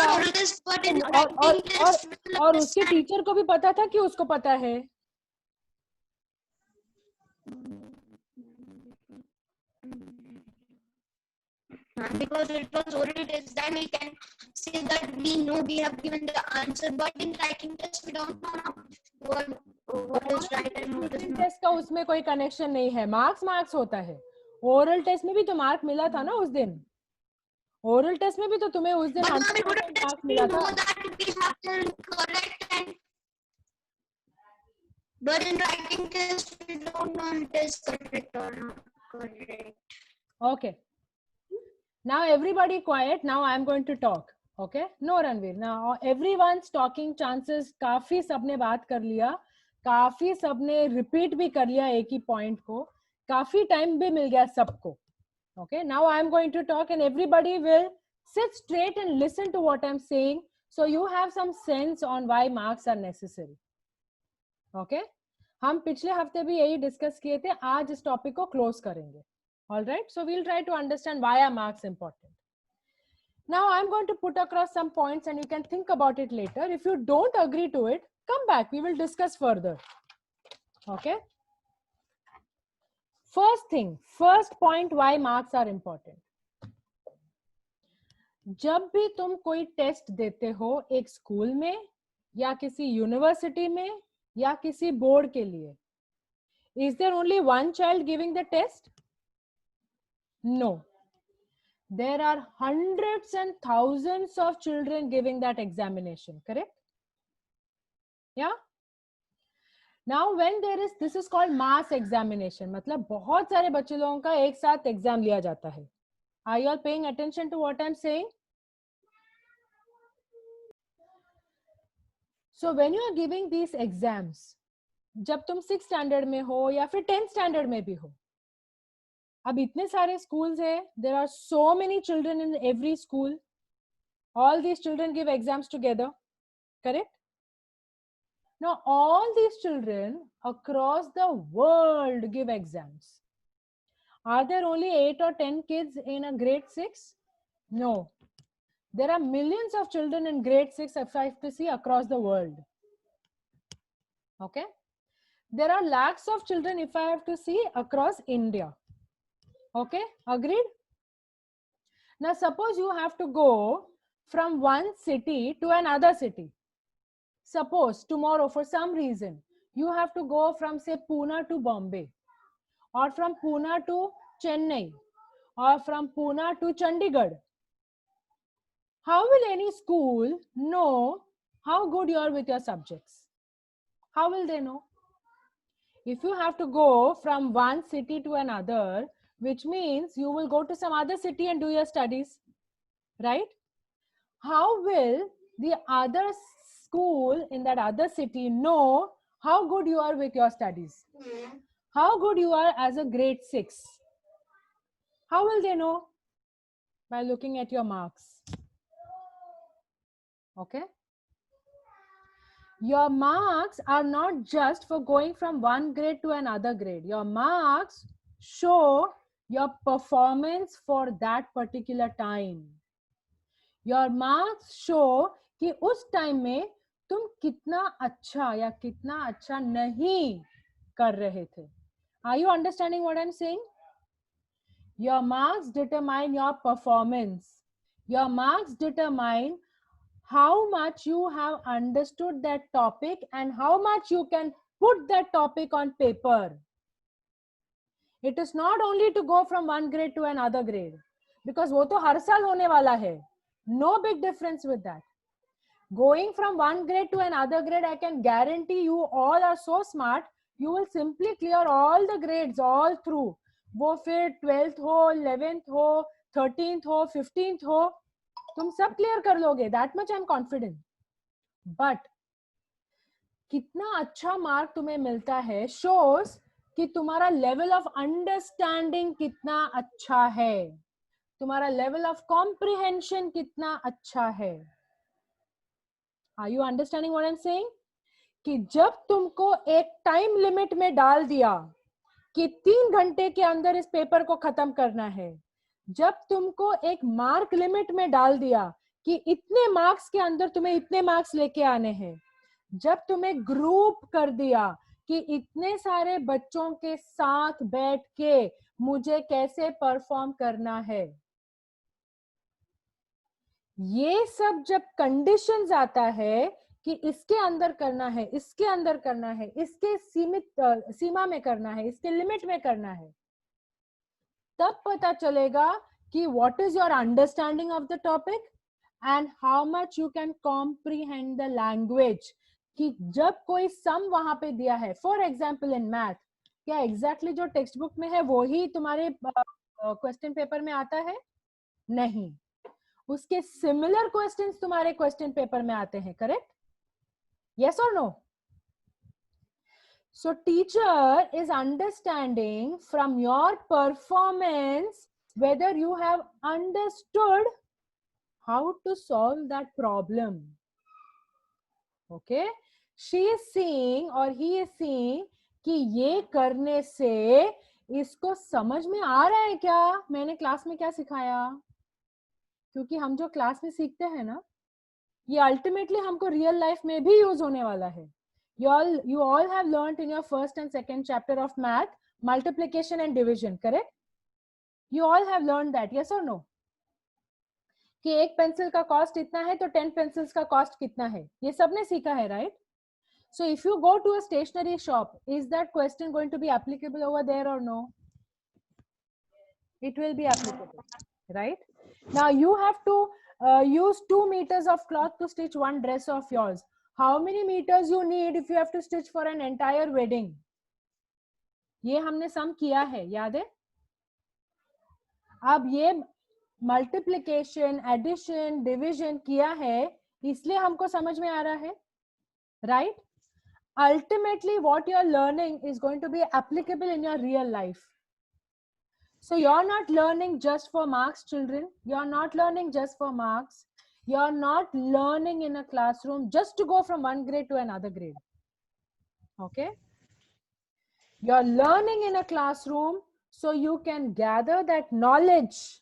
S2: और उसके टीचर को भी पता था कि उसको पता है।
S4: Because it was oral test, then we can say that we know we have given the answer, but in writing test we don't know what is right and what is not.
S2: Test का उसमें कोई connection नहीं है, marks होता है। Oral test में भी तो मार्क मिला था ना उस दिन, ओरल टेस्ट में भी तो तुम्हें उस दिन
S4: But ma'am,
S2: 100%
S4: oral test
S2: marks
S4: we
S2: मिला
S4: know
S2: था.
S4: that we have to correct, and but in writing test we don't know it is correct or not correct.
S2: Okay. Now everybody quiet. Now I am going to talk. Okay? No Ranveer. Now everyone's talking. Chances काफी सबने बात कर लिया. काफी सबने repeat भी कर लिया एक ही point को. काफी time भी मिल गया सबको. Okay? Now I am going to talk and everybody will sit straight and listen to what I am saying. So you have some sense on why marks are necessary. Okay? हम पिछले हफ्ते भी यही discuss किए थे. आज इस topic को क्लोज करेंगे. All right, so we'll try to understand why are marks important. Now I'm going to put across some points and you can think about it later. If you don't agree to it, come back, we will discuss further. Okay, first point why marks are important. जब भी तुम कोई test देते हो एक school में या किसी यूनिवर्सिटी में या किसी बोर्ड के लिए, is there only one child giving the test? No. There are hundreds and thousands of children giving that examination, correct? Yeah. Now when this is called mass examination, मतलब बहुत सारे बच्चे लोगों का एक साथ एग्जाम लिया जाता है. Are you all paying attention to what I'm saying? So when you are giving these exams, जब तुम 6th standard में हो या फिर 10th standard में भी हो, अब इतने सारे schools है, there are so many children in every school. All these children give exams together, correct? Now all these children across the world give exams. Are there only 8 or 10 kids in a grade 6? No. There are millions of children in grade 6 if I have to see across the world. Okay? There are lakhs of children if I have to see across India. Okay? Agreed? Now suppose you have to go from one city to another city. Suppose tomorrow for some reason you have to go from say Pune to Bombay, or from Pune to Chennai, or from Pune to Chandigarh. How will any school know how good you are with your subjects? How will they know? If you have to go from one city to another, which means you will go to some other city and do your studies, right? How will the other school in that other city know how good you are with your studies? How good you are as a grade 6? How will they know? By looking at your marks. Okay? Your marks are not just for going from one grade to another grade. Your marks show your performance for that particular time. Your marks show कि उस time में तुम कितना अच्छा या कितना अच्छा नहीं कर रहे थे. Are you understanding what I'm saying? Your marks determine your performance. Your marks determine how much you have understood that topic and how much you can put that topic on paper. It is not only to go from one grade to another grade, because वो तो हर साल होने वाला है. No big difference with that. Going from one grade to another grade, I can guarantee you all are so smart, you will simply clear all the grades all through. वो फिर 12th हो, 11th हो, 13th हो, 15th हो, तुम सब clear कर लोगे. That much I'm confident. But कितना अच्छा मार्क तुम्हें मिलता है shows कि तुम्हारा level of understanding कितना अच्छा है, तुम्हारा level of comprehension कितना अच्छा है. Are you understanding what I'm saying? कि जब तुमको एक टाइम लिमिट में डाल दिया कि 3 घंटे के अंदर इस पेपर को खत्म करना है, जब तुमको एक मार्क लिमिट में डाल दिया कि इतने मार्क्स के अंदर तुम्हें इतने मार्क्स लेके आने हैं, जब तुम्हें ग्रुप कर दिया कि इतने सारे बच्चों के साथ बैठ के मुझे कैसे परफॉर्म करना है, ये सब जब कंडीशंस आता है कि इसके अंदर करना है, इसके अंदर करना है, इसके सीमा में करना है, इसके लिमिट में करना है, तब पता चलेगा कि what is your understanding of the topic and how much you can comprehend the language. कि जब कोई sum वहां पे दिया है, for example in math, क्या exactly जो टेक्स्ट बुक में है वो ही तुम्हारे क्वेश्चन पेपर में आता है? नहीं, उसके सिमिलर क्वेश्चंस तुम्हारे क्वेश्चन पेपर में आते हैं, correct? Yes or no? So teacher is understanding from your performance whether you have understood how to solve that problem. Okay? She is seeing or he is seeing कि ये करने से इसको समझ में आ रहा है क्या, मैंने क्लास में क्या सिखाया. क्योंकि हम जो क्लास में सीखते हैं ना, ये अल्टीमेटली हमको रियल लाइफ में भी यूज होने वाला है. You all have learned in your first and second chapter of math multiplication and division, correct? You all have learned that, yes or no? कि एक पेंसिल का कॉस्ट इतना है तो 10 पेंसिल्स का कॉस्ट कितना है, ये सबने सीखा है, right? So if you go to a stationery shop, is that question going to be applicable over there or no? It will be applicable, right? Now you have to use 2 meters of cloth to stitch one dress of yours. How many meters you need if you have to stitch for an entire wedding? ये हमने सम किया है, याद है? अब ये multiplication, addition, division किया है, इसलिए हमको समझ में आ रहा है, right? Ultimately what you are learning is going to be applicable in your real life. So you're not learning just for marks, children. You're not learning just for marks. You're not learning in a classroom just to go from one grade to another grade. Okay? You're learning in a classroom so you can gather that knowledge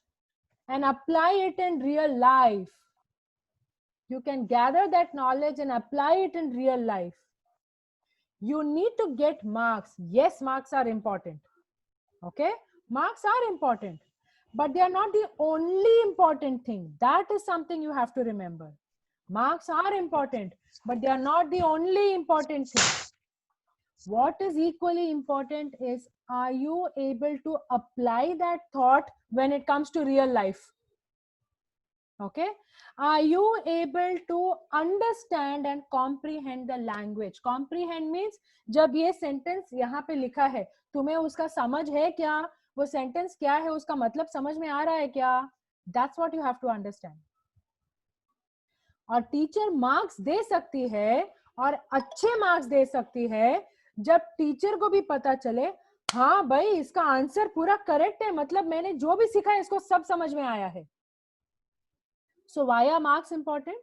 S2: and apply it in real life. You can gather that knowledge and apply it in real life. You need to get marks. Yes, marks are important. Okay? Marks are important, but they are not the only important thing. That is something you have to remember. Marks are important, but they are not the only important thing. What is equally important is, are you able to apply that thought when it comes to real life? Okay? Are you able to understand and comprehend the language? Comprehend means जब ये sentence यहाँ पे लिखा है, तुम्हें उसका समझ है क्या? वो sentence क्या है, उसका मतलब समझ में आ रहा है क्या? That's what you have to understand. और टीचर मार्क्स दे सकती है और अच्छे मार्क्स दे सकती है जब टीचर को भी पता चले, हाँ भाई इसका आंसर पूरा करेक्ट है, मतलब मैंने जो भी सीखा है इसको सब समझ में आया है. So why are marks important?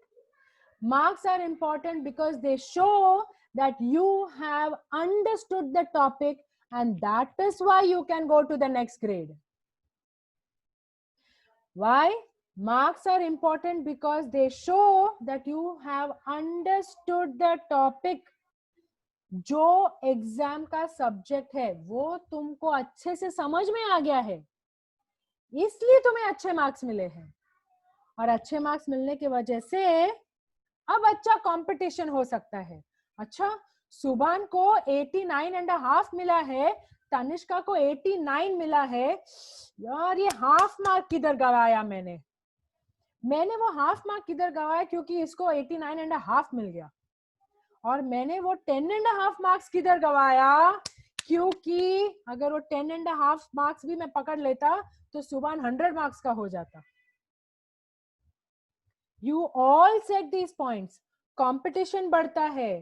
S2: Marks are important because they show that you have understood the topic, and that is why you can go to the next grade. Why? Marks are important because they show that you have understood the topic. जो exam का subject है वो तुमको अच्छे से समझ में आ गया है, इसलिए तुम्हें अच्छे मार्क्स मिले हैं. और अच्छे मार्क्स मिलने की वजह से अब अच्छा कंपटीशन हो सकता है. अच्छा, सुभान को 89.5 मिला है, तनिष्का को 89 मिला है. यार ये हाफ मार्क किधर गवाया मैंने वो हाफ मार्क किधर गवाया, क्योंकि इसको 89.5 मिल गया. और मैंने वो 10.5 मार्क्स किधर गवाया, क्योंकि अगर वो 10.5 मार्क्स भी मैं पकड़ लेता तो सुभान 100 मार्क्स का हो जाता. You all said these points. Competition बढ़ता है,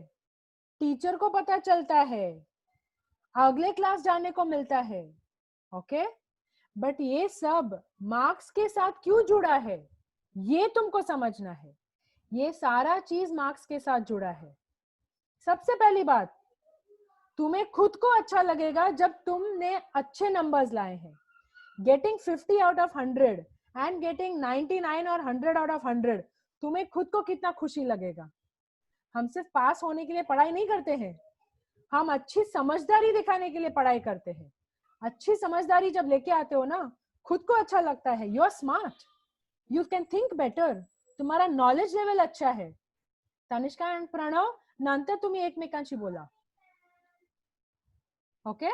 S2: टीचर को पता चलता है, अगले क्लास जाने को मिलता है. ओके, बट ये सब मार्क्स के साथ क्यों जुड़ा है, ये तुमको समझना है. ये सारा चीज मार्क्स के साथ जुड़ा है. सबसे पहली बात, तुम्हें खुद को अच्छा लगेगा जब तुमने अच्छे नंबर्स लाए हैं. Getting 50 out of 100 and getting 99 और 100 आउट ऑफ 100, तुम्हें खुद को कितना खुशी लगेगा. हम सिर्फ पास होने के लिए पढ़ाई नहीं करते हैं, हम अच्छी समझदारी दिखाने के लिए पढ़ाई करते हैं. अच्छी समझदारी जब लेके आते हो ना, खुद को अच्छा लगता है. You are smart, you can think better, तुम्हारा नॉलेज लेवल अच्छा है. तनिष्का एंड प्रणव, नंतर तुम्ही एकमेकांशी बोला. ओके,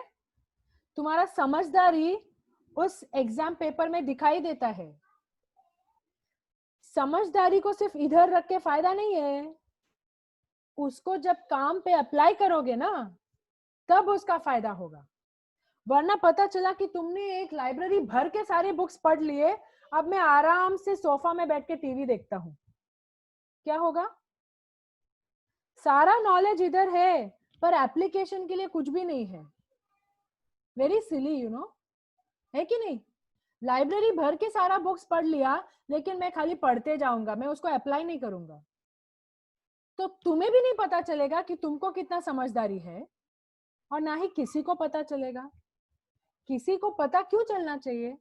S2: तुम्हारा समझदारी उस एग्जाम पेपर में दिखाई देता है। समझदारी को सिर्फ इधर रख के फायदा नहीं है, उसको जब काम पे अप्लाई करोगे ना तब उसका फायदा होगा। वरना पता चला कि तुमने एक लाइब्रेरी भर के सारे बुक्स पढ़ लिए, अब मैं आराम से सोफा में बैठ के टीवी देखता हूं, क्या होगा? सारा नॉलेज इधर है पर एप्लीकेशन के लिए कुछ भी नहीं है। वेरी सिली, यू नो, है कि नहीं? लाइब्रेरी भर के सारा बुक्स पढ़ लिया लेकिन मैं खाली पढ़ते जाऊंगा, मैं उसको अप्लाई नहीं करूंगा, तो तुम्हें भी नहीं पता चलेगा कि तुमको कितना समझदारी है, और ना ही किसी को पता चलेगा। किसी को पता क्यों चलना चाहिए?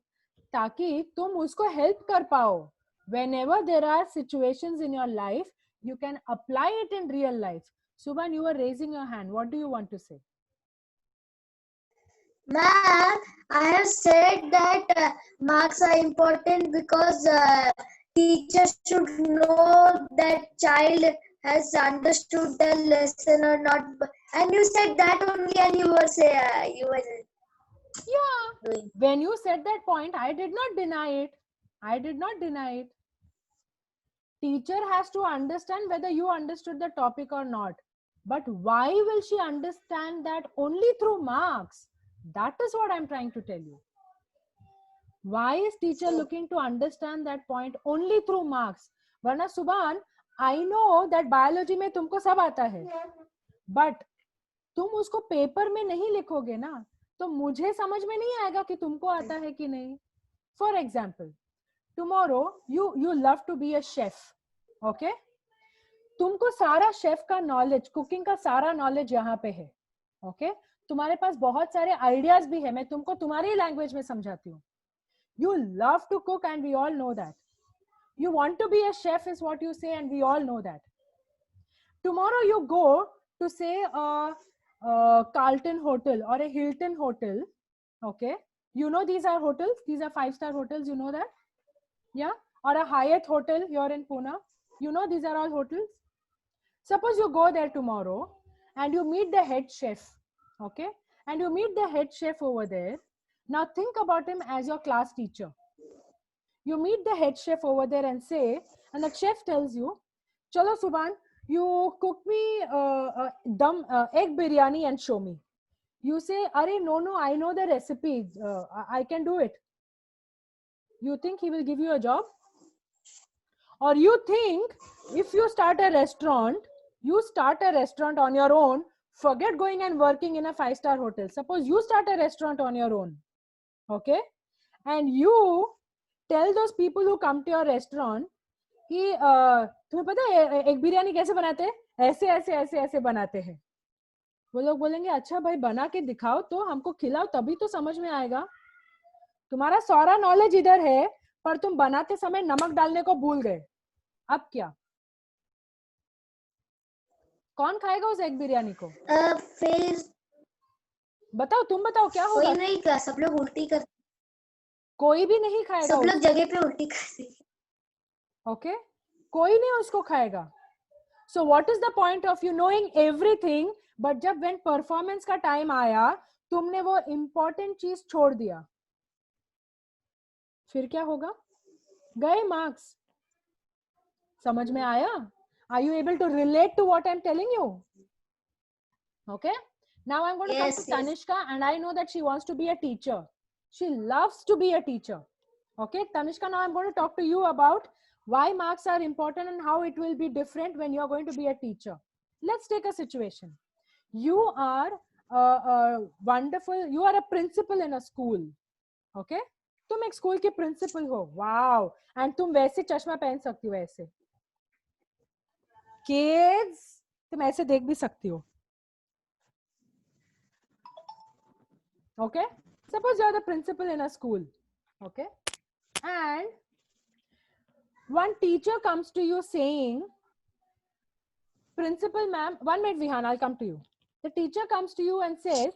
S2: ताकि तुम उसको हेल्प कर पाओ। Whenever there are situations in your life, you can apply it in real life. Subhan, you are raising your hand. What do you want to say?
S4: Ma'am, I have said that marks are important because teachers should know that child has understood the lesson or not. And you said that only, and you were
S2: Yeah.
S4: doing.
S2: When you said that point, I did not deny it. I did not deny it. Teacher has to understand whether you understood the topic or not. But why will she understand that only through marks? That is what I'm trying to tell you. Why is teacher looking to understand that point only through marks? Varna Subhan, I know that biology में तुमको सब आता है, but तुम उसको paper में नहीं लिखोगे ना, तो मुझे समझ में नहीं आएगा कि तुमको आता है कि नहीं. For example, tomorrow you love to be a chef, okay? तुमको सारा शेफ का नॉलेज, कुकिंग का सारा नॉलेज यहाँ पे है, ओके? तुम्हारे पास बहुत सारे आइडियाज भी है, मैं तुमको तुम्हारी लैंग्वेज में समझाती हूँ. You love to cook and we all know that. You want to be a chef is what you say and we all know that. Tomorrow you go to say a Carlton Hotel or a Hilton Hotel, okay? You know these are hotels, these are 5-star hotels, you know that? Yeah? Or a Hyatt Hotel here in Pune. You know these are all hotels. Suppose you go there tomorrow and you meet the head chef, okay? And you meet the head chef over there. Now think about him as your class teacher. You meet the head chef over there and say, and the chef tells you, Chalo Subhan, you cook me egg biryani and show me. You say, Are, no, I know the recipe. I can do it. You think he will give you a job? Or you think if you start a restaurant on your own, forget going and working in a 5-star hotel. Suppose you start a restaurant on your own, okay? And you tell those people who come to your restaurant कि तुम्हें पता है एक बिरयानी कैसे बनाते हैं? ऐसे ऐसे ऐसे ऐसे बनाते हैं. वो लोग बोलेंगे अच्छा भाई बना के दिखाओ तो हमको खिलाओ तभी तो समझ में आएगा. तुम्हारा सारा नॉलेज इधर है पर तुम बनाते समय नमक डालने को भूल गए. अब क्या? कौन खाएगा उस एग बिरयानी को?
S4: फिर
S2: बताओ, तुम बताओ क्या होगा?
S4: कोई नहीं खा, सब लोग उल्टी कर,
S2: कोई भी नहीं खाएगा.
S4: सब लोग जगह पे उल्टी करते हैं.
S2: ओके, कोई नहीं उसको खाएगा. So what is the point of you knowing everything, but जब व्हेन परफॉर्मेंस का टाइम आया तुमने वो इंपॉर्टेंट चीज छोड़ दिया, फिर क्या होगा? गए मार्क्स. समझ में आया? Are you able to relate to what I'm telling you? Okay. Now I'm going to come to Tanishka, and I know that she wants to be a teacher. She loves to be a teacher. Okay, Tanishka, now I'm going to talk to you about why marks are important and how it will be different when you're going to be a teacher. Let's take a situation. You are you are a principal in a school. Okay? तुम एक school के principal हो. Wow. And तुम वैसे चश्मा पहन सकती हो ऐसे. किड्स तुम ऐसे देख भी सकती हो. Okay? Suppose you are the principal in a school. Okay? And one teacher comes to you saying, Principal ma'am, 1 minute Vihan, I'll come to you. The teacher comes to you and says,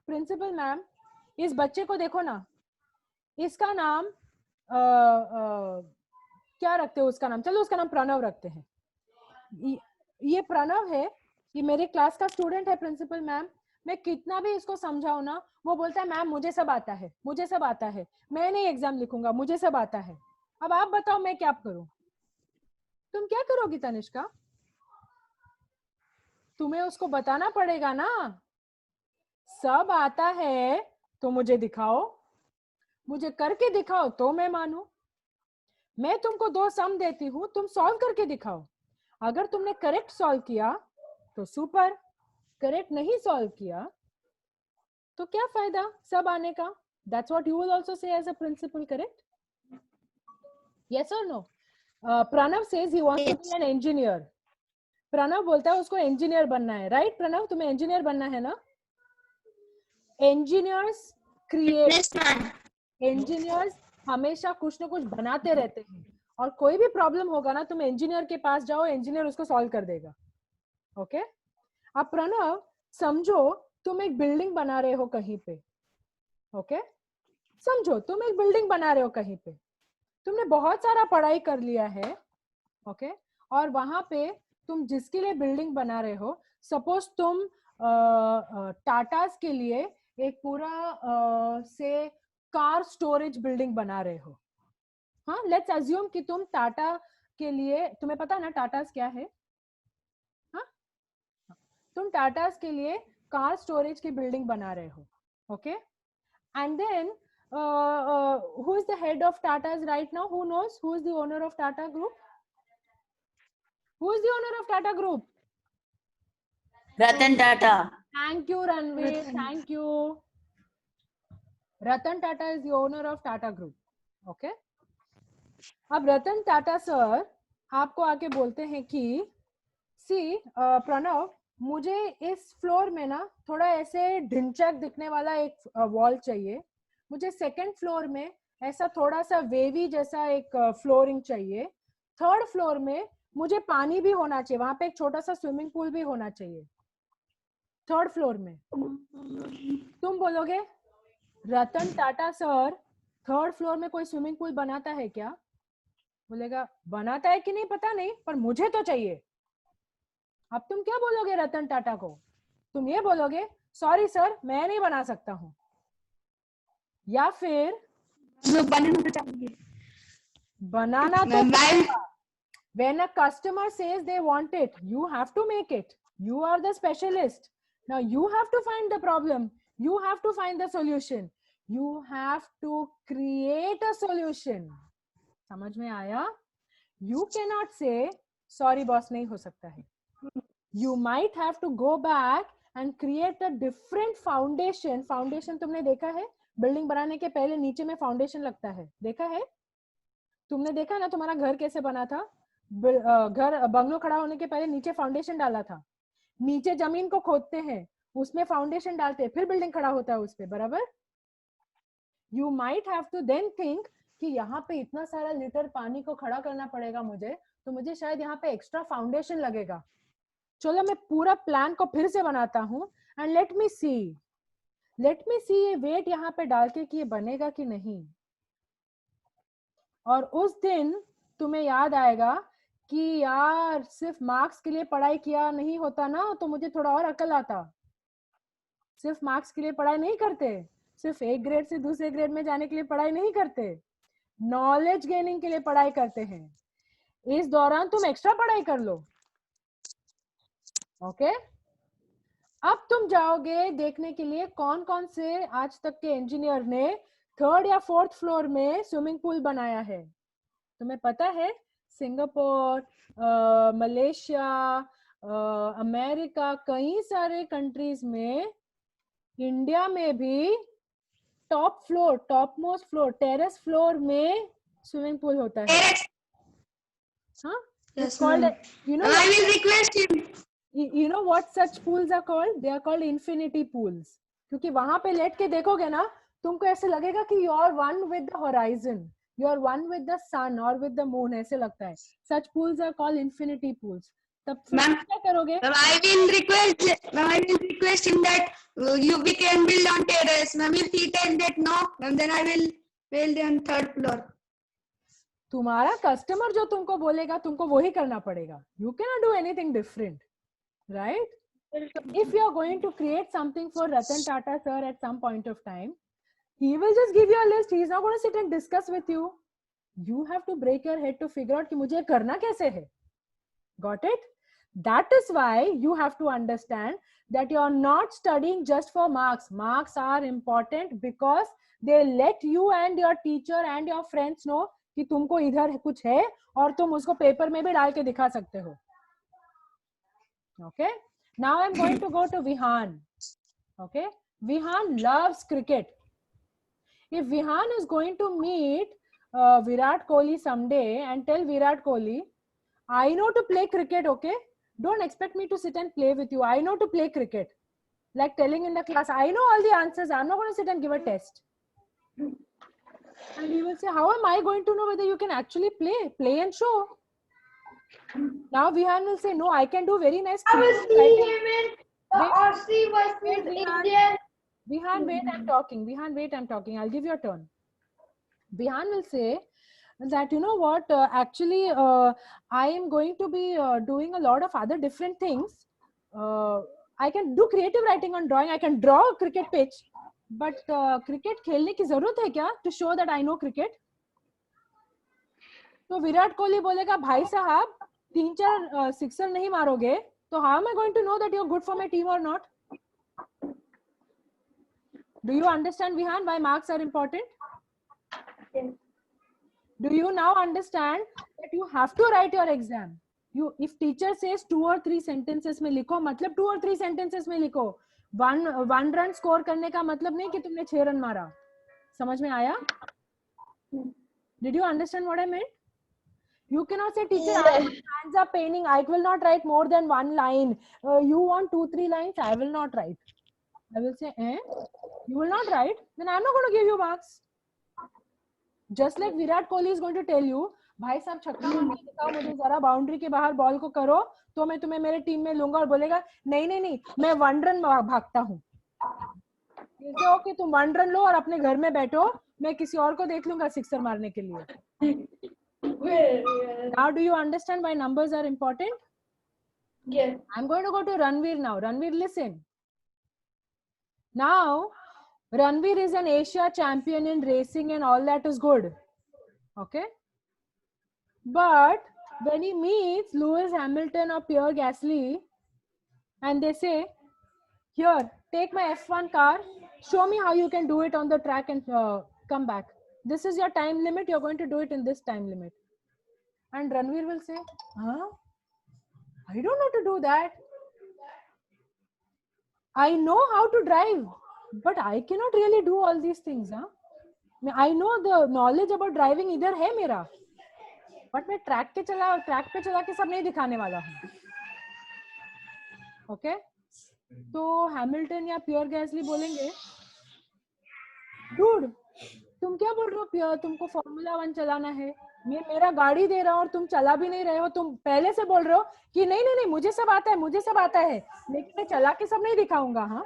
S2: Principal ma'am, इस बच्चे को देखो ना, इसका नाम क्या रखते हो उसका नाम? चलो उसका नाम प्रणव रखते हैं. ये प्रणव है, ये मेरे क्लास का स्टूडेंट है प्रिंसिपल मैम, मैं कितना भी इसको समझाऊं ना, वो बोलता है मैम मुझे सब आता है, मुझे सब आता है, मैं नहीं एग्जाम लिखूंगा, मुझे सब आता है। अब आप बताओ मैं क्या करूं? तुम क्या करोगी तनिष्का? तुम्हें उसको बताना पड़ेगा ना, सब आता है तो मुझे दिखाओ, मुझे करके दिखाओ तो मैं मानूं। मैं तुमको 2 सम देती हूँ, तुम सॉल्व करके दिखाओ। अगर तुमने करेक्ट सॉल्व किया तो सुपर, करेक्ट नहीं सॉल्व किया तो क्या फायदा सब आने का? That's what you will also say as a principal, correct? Yes or no? Pranav says he wants to be an engineer. Pranav बोलता है उसको इंजीनियर बनना है, राइट? प्रणव तुम्हें इंजीनियर बनना है ना? इंजीनियर्स क्रिएट, इंजीनियर्स हमेशा कुछ ना कुछ बनाते रहते हैं, और कोई भी प्रॉब्लम होगा ना, तुम इंजीनियर के पास जाओ, इंजीनियर उसको सॉल्व कर देगा। ओके? अब प्रणव समझो तुम एक बिल्डिंग बना रहे हो कहीं पे, ओके? समझो तुम एक बिल्डिंग बना रहे हो कहीं पे, तुमने बहुत सारा पढ़ाई कर लिया है, ओके? और वहां पे तुम जिसके लिए बिल्डिंग बना रहे हो, सपोज तुम टाटास के लिए एक पूरा से कार स्टोरेज बिल्डिंग बना रहे हो। हाँ, लेट्स अज्यूम कि तुम टाटा के लिए, तुम्हें पता ना टाटास क्या है? हाँ, तुम टाटास के लिए कार स्टोरेज की बिल्डिंग बना रहे हो, okay? And then who is the head of Tata's right now? Who knows who is the owner of Tata Group? Who is the owner of Tata Group?
S3: Ratan Tata.
S2: Thank you, Ranveer. Thank you. Ratan Tata is the owner of Tata Group. Okay? अब Ratan Tata sir आपको आके बोलते हैं कि सी प्रणव, मुझे इस floor में ना थोड़ा ऐसे ढिंचक दिखने वाला एक वॉल चाहिए, मुझे सेकंड फ्लोर में ऐसा थोड़ा सा वेवी जैसा एक फ्लोरिंग चाहिए, थर्ड फ्लोर में मुझे पानी भी होना चाहिए, वहां पे एक छोटा सा स्विमिंग पूल भी होना चाहिए थर्ड फ्लोर में। तुम बोलोगे Ratan Tata sir third floor में कोई स्विमिंग पूल बनाता है क्या? बोलेगा बनाता है कि नहीं पता नहीं, पर मुझे तो चाहिए। अब तुम क्या बोलोगे रतन टाटा को? तुम ये बोलोगे सॉरी सर मैं नहीं बना सकता हूं, या फिर बनाना तो पड़ेगा। When a customer says they want it, you have to make it. You are the specialist. Now you have to find the problem. You have to find the solution. You have to create a solution. समझ में आया? You cannot say sorry boss नहीं हो सकता है. You might have to go back and create a different foundation. Foundation तुमने देखा है? बिल्डिंग बनाने के पहले नीचे में फाउंडेशन लगता है, देखा है? तुमने देखा ना तुम्हारा घर कैसे बना था? घर बंगलो खड़ा होने के पहले नीचे फाउंडेशन डाला था, नीचे जमीन को खोदते हैं, उसमें फाउंडेशन डालते हैं, फिर बिल्डिंग खड़ा होता है उस पे, बराबर? You might have to then think कि यहाँ पे इतना सारा लीटर पानी को खड़ा करना पड़ेगा मुझे, तो मुझे शायद यहाँ पे एक्स्ट्रा फाउंडेशन लगेगा। चलो मैं पूरा प्लान को फिर से बनाता हूँ एंड लेट मी सी ये वेट यहाँ पे डाल के कि ये बनेगा कि नहीं। और उस दिन तुम्हें याद आएगा कि यार सिर्फ मार्क्स के लिए पढ़ाई किया नहीं होता ना, तो मुझे थोड़ा और अकल आता। सिर्फ मार्क्स के लिए पढ़ाई नहीं करते, सिर्फ एक ग्रेड से दूसरे ग्रेड में जाने के लिए पढ़ाई नहीं करते, नॉलेज गेनिंग के लिए पढ़ाई करते हैं। इस दौरान तुम एक्स्ट्रा पढ़ाई कर लो, ओके? अब तुम जाओगे देखने के लिए कौन कौन से आज तक के इंजीनियर ने थर्ड या फोर्थ फ्लोर में स्विमिंग पूल बनाया है। तुम्हें पता है सिंगापुर, मलेशिया, अमेरिका, कई सारे कंट्रीज में, इंडिया में भी top most floor, terrace floor में स्विमिंग पूल होता है। हाँ, it's called, you know what such pools are called? They are called infinity pools. क्योंकि वहां पे लेट के देखोगे ना, तुमको ऐसे लगेगा कि you are one with the horizon, you are one with the sun or with the moon, ऐसे लगता है। Such pools are called infinity pools. तब फिर क्या करोगे?
S4: I will request him that we can build on terrace. Ma'am, if he tells that no, ma'am, then I will build on third floor.
S2: तुम्हारा customer जो तुमको बोलेगा तुमको वही करना पड़ेगा। You cannot do anything different, right? So if you are going to create something for Ratan Tata sir at some point of time, he will just give you a list. He is not going to sit and discuss with you. You have to break your head to figure out कि मुझे करना कैसे है. Got it? That is why you have to understand that you are not studying just for marks. Marks are important because they let you and your teacher and your friends know कि तुमको इधर कुछ है और तुम उसको paper में भी डाल के दिखा सकते हो. Okay? Now I'm going to go to Vihan. Okay? Vihan loves cricket. If Vihan is going to meet Virat Kohli someday and tell Virat Kohli, I know to play cricket, okay? Don't expect me to sit and play with you. I know to play cricket. Like telling in the class, I know all the answers. I'm not going to sit and give a test. And he will say, how am I going to know whether you can actually play? Play and show. Now Vihan will say, no, I can do very nice cricket. Vihan, wait, I'm talking. Vihan, wait, I'm talking. I'll give you a turn. Vihan will say that, you know what, actually, I am going to be doing a lot of other different things. I can do creative writing on drawing. I can draw a cricket pitch. But cricket खेलने की जरूरत है क्या? To show that I know cricket. तो विराट कोहली बोलेगा, भाई साहब 3-4 sixer नहीं मारोगे तो how am I going to know that you're good for my team or not? Do you understand, Vihan, why marks are important?
S4: Yes.
S2: Do you now understand that you have to write your exam? If teacher says 2 or 3 sentences में लिखो, मतलब 2 or 3 sentences में लिखो. one run score करने का मतलब नहीं कि तुमने 6 रन मारा. समझ में आया? Did you understand what I meant? You cannot say, teacher, my hands are paining. I will not write more than 1 line. You want 2-3 lines? I will not write. I will say, you will not write? Then I'm not going to give you marks. Just like Virat Kohli is going to tell you, भाई साहब छक्का मार के दिखाओ मुझे जरा, boundary के बाहर बॉल को करो तो मैं तुम्हें मेरे टीम में लूंगा, और बोलेगा नहीं मैं 1 रन भागता हूँ. ओके तुम 1 रन लो और अपने घर में बैठो, मैं किसी और को देख लूंगा सिक्सर मारने के लिए. Now do you understand why numbers are important?
S4: Yes.
S2: I'm going to go to Ranveer now. Ranveer, listen. Now Ranveer is an Asia champion in racing and all that is good. Okay? But when he meets Lewis Hamilton or Pierre Gasly and they say, here, take my F1 car, show me how you can do it on the track and come back. This is your time limit. You're going to do it in this time limit. And Ranveer will say, huh? I don't know to do that. I know how to drive, but I cannot really do all these things. Huh? I know the knowledge about driving इधर है मेरा, but मैं track पे चला के सब नहीं दिखाने वाला हूँ. Okay? तो हैमिल्टन या पियर गैसली बोलेंगे, डूड तुम क्या बोल रहे हो, तुमको फॉर्मूला 1 चलाना है, मैं मेरा गाड़ी दे रहा हूँ और तुम चला भी नहीं रहे हो, तुम पहले से बोल रहे हो कि नहीं मुझे सब आता है लेकिन मैं चला के सब नहीं दिखाऊंगा. हाँ,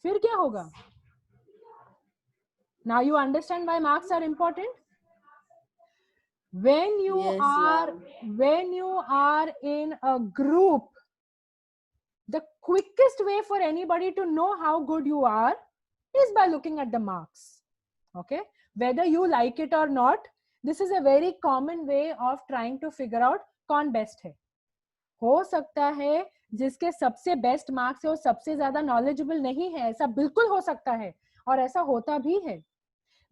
S2: फिर क्या होगा? Now you understand why marks are important. When you are in a group, the quickest way for anybody to know how good you are is by looking at the marks. Okay? Whether you like it or not, this is a very common way of trying to figure out कौन best है. हो सकता है जिसके सबसे best marks है वो सबसे ज्यादा knowledgeable नहीं है, ऐसा बिल्कुल हो सकता है और ऐसा होता भी है.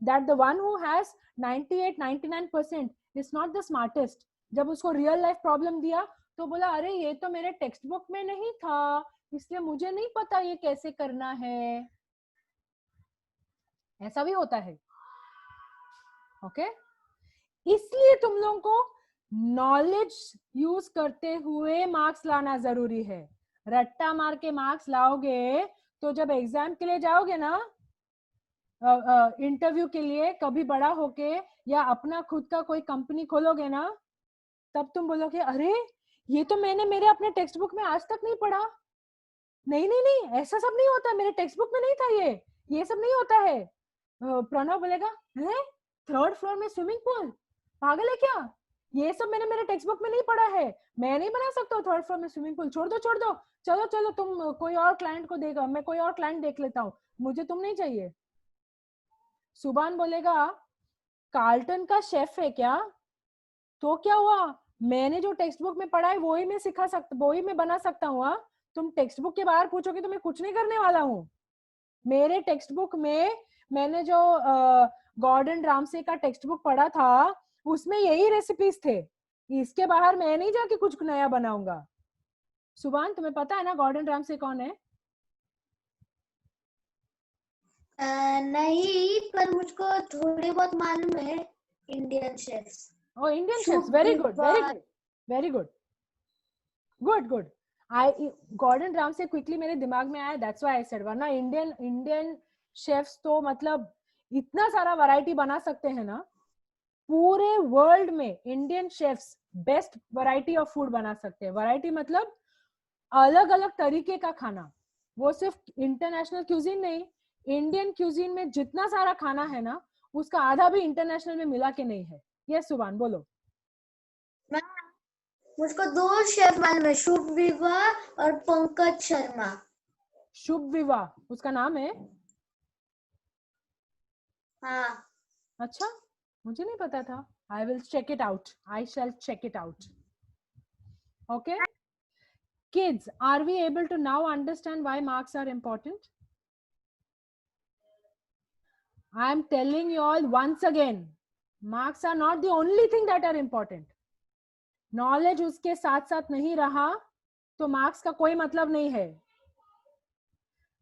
S2: That the one who has 98-99% is not the smartest. जब उसको real life problem दिया तो बोला, अरे ये तो मेरे टेक्स्ट बुक में नहीं था, इसलिए मुझे नहीं पता ये कैसे करना है. ऐसा भी होता है. ओके? इसलिए तुम लोगों को नॉलेज यूज करते हुए मार्क्स लाना जरूरी है. रट्टा मार के मार्क्स लाओगे तो जब एग्जाम के लिए जाओगे ना, इंटरव्यू के लिए कभी बड़ा होके या अपना खुद का कोई कंपनी खोलोगे ना, तब तुम बोलोगे, अरे ये तो मैंने मेरे अपने टेक्स्ट बुक में आज तक नहीं पढ़ा. नहीं ऐसा सब नहीं होता, मेरे टेक्स्ट बुक में नहीं था ये सब नहीं होता है. प्रणव बोलेगा, 3rd फ्लोर में स्विमिंग पूल, पागल है क्या, ये सब मैंने मेरे टेक्स्ट बुक में नहीं पढ़ा है। मैं नहीं बना सकता हूँ थर्ड फ्लोर में स्विमिंग पूल। छोड़ दो छोड़ दो, चलो चलो तुम कोई और क्लाइंट को देगा, मैं कोई और क्लाइंट देख लेता हूँ, मुझे तुम नहीं चाहिए। सुभान बोलेगा कार्लटन का शेफ है क्या? तो क्या हुआ, मैंने जो टेक्स्ट बुक में पढ़ा है वही मैं सिखा सकता, वही मैं बना सकता हूँ। हाँ, तुम टेक्स्ट बुक के बाहर पूछोगे तो मैं कुछ नहीं करने वाला हूँ। मेरे टेक्स्ट बुक में मैंने जो गॉर्डन रामसे का टेक्स्ट बुक पढ़ा था उसमें यही रेसिपीज थे, इसके बाहर मैं नहीं जाके कुछ नया बनाऊंगा। सुभान तुम्हें पता है ना गॉर्डन रामसे कौन है?
S4: नहीं, पर मुझको थोड़े बहुत मालूम है। Indian chefs.
S2: Oh Indian chefs, very good very good very good good good. I Gordon Ramsay quickly मेरे दिमाग में आया, दैट्स व्हाई आई सेड, वरना इंडियन शेफ्स तो मतलब इतना सारा वैरायटी बना सकते हैं ना, पूरे वर्ल्ड में Indian chefs best variety of food बना सकते हैं। वैरायटी मतलब अलग अलग तरीके का खाना, वो सिर्फ इंटरनेशनल क्यूजीन नहीं, इंडियन क्यूजीन में जितना सारा खाना है ना उसका आधा भी इंटरनेशनल में मिला के नहीं है। यस सुभान बोलो।
S4: मुझको 2 शेफ मालूम है, शुभ विवाह और पंकज शर्मा।
S2: शुभ विवाह उसका नाम है?
S4: हाँ।
S2: अच्छा, मुझे नहीं पता था। I will check it out, I shall check it out. Okay kids, are we able to now understand why marks are important? I am telling you all once again, marks are not the only thing that are important. Knowledge उसके साथ साथ नहीं रहा तो marks का कोई मतलब नहीं है।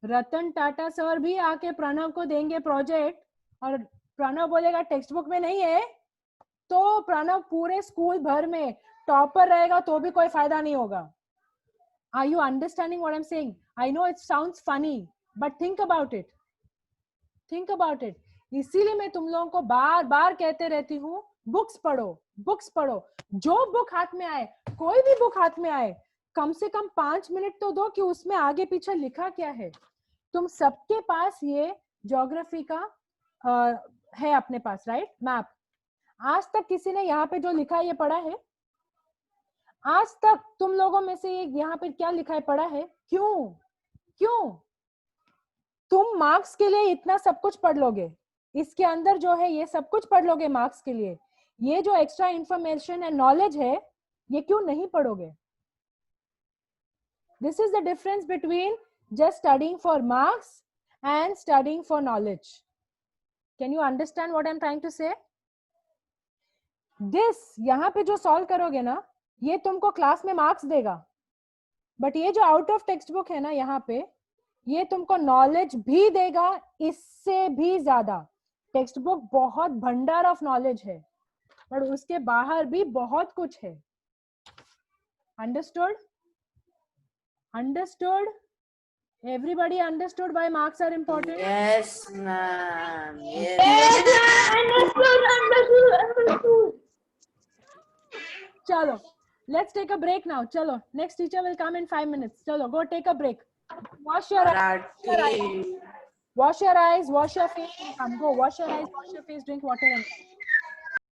S2: रतन टाटा सर भी आके प्रणव को देंगे प्रोजेक्ट और प्रणव बोलेगा टेक्स्ट बुक में नहीं है, तो प्रणव पूरे स्कूल भर में टॉपर रहेगा तो भी कोई फायदा नहीं होगा। Are you understanding what I'm saying? I know it sounds funny, but think about it. Think about it. इसीलिए मैं तुम लोगों को बार बार कहते रहती हूँ, बुक्स पढ़ो, बुक्स पढ़ो। जो बुक हाथ में आए, कोई भी बुक हाथ में आए, कम से कम 5 मिनट तो दो कि उसमें आगे पीछे लिखा क्या है। तुम सबके पास ये ज्योग्राफी का है अपने पास, राइट, मैप। आज तक किसी ने यहाँ पे जो लिखा है ये पढ़ा है? आज तक तुम लोगों में से ये यहाँ पे क्या लिखा है पढ़ा है? क्यों क्यों? तुम मार्क्स के लिए इतना सब कुछ पढ़ लोगे, इसके अंदर जो है ये सब कुछ पढ़ लोगे मार्क्स के लिए, ये जो एक्स्ट्रा इंफॉर्मेशन एंड नॉलेज है ये क्यों नहीं पढ़ोगे? This is the difference between just studying for marks and studying for knowledge. Can you understand what I am trying to say? This यहाँ पे जो सॉल्व करोगे ना ये तुमको क्लास में मार्क्स देगा, बट ये जो आउट ऑफ टेक्स्ट बुक है ना यहाँ पे, ये तुमको नॉलेज भी देगा, इससे भी ज्यादा। टेक्स्ट बुक बहुत भंडार ऑफ नॉलेज है, पर उसके बाहर भी बहुत कुछ है। Understood? Understood? Everybody understood why marks are important?
S3: Yes, ma'am. Yes.
S2: चलो, let's take a break now. चलो, next teacher will come in 5 minutes. चलो, go take a break. Wash your eyes.
S3: Marathi.
S2: Wash your eyes, wash your face, and come. Go wash your eyes, wash your face, drink water and come.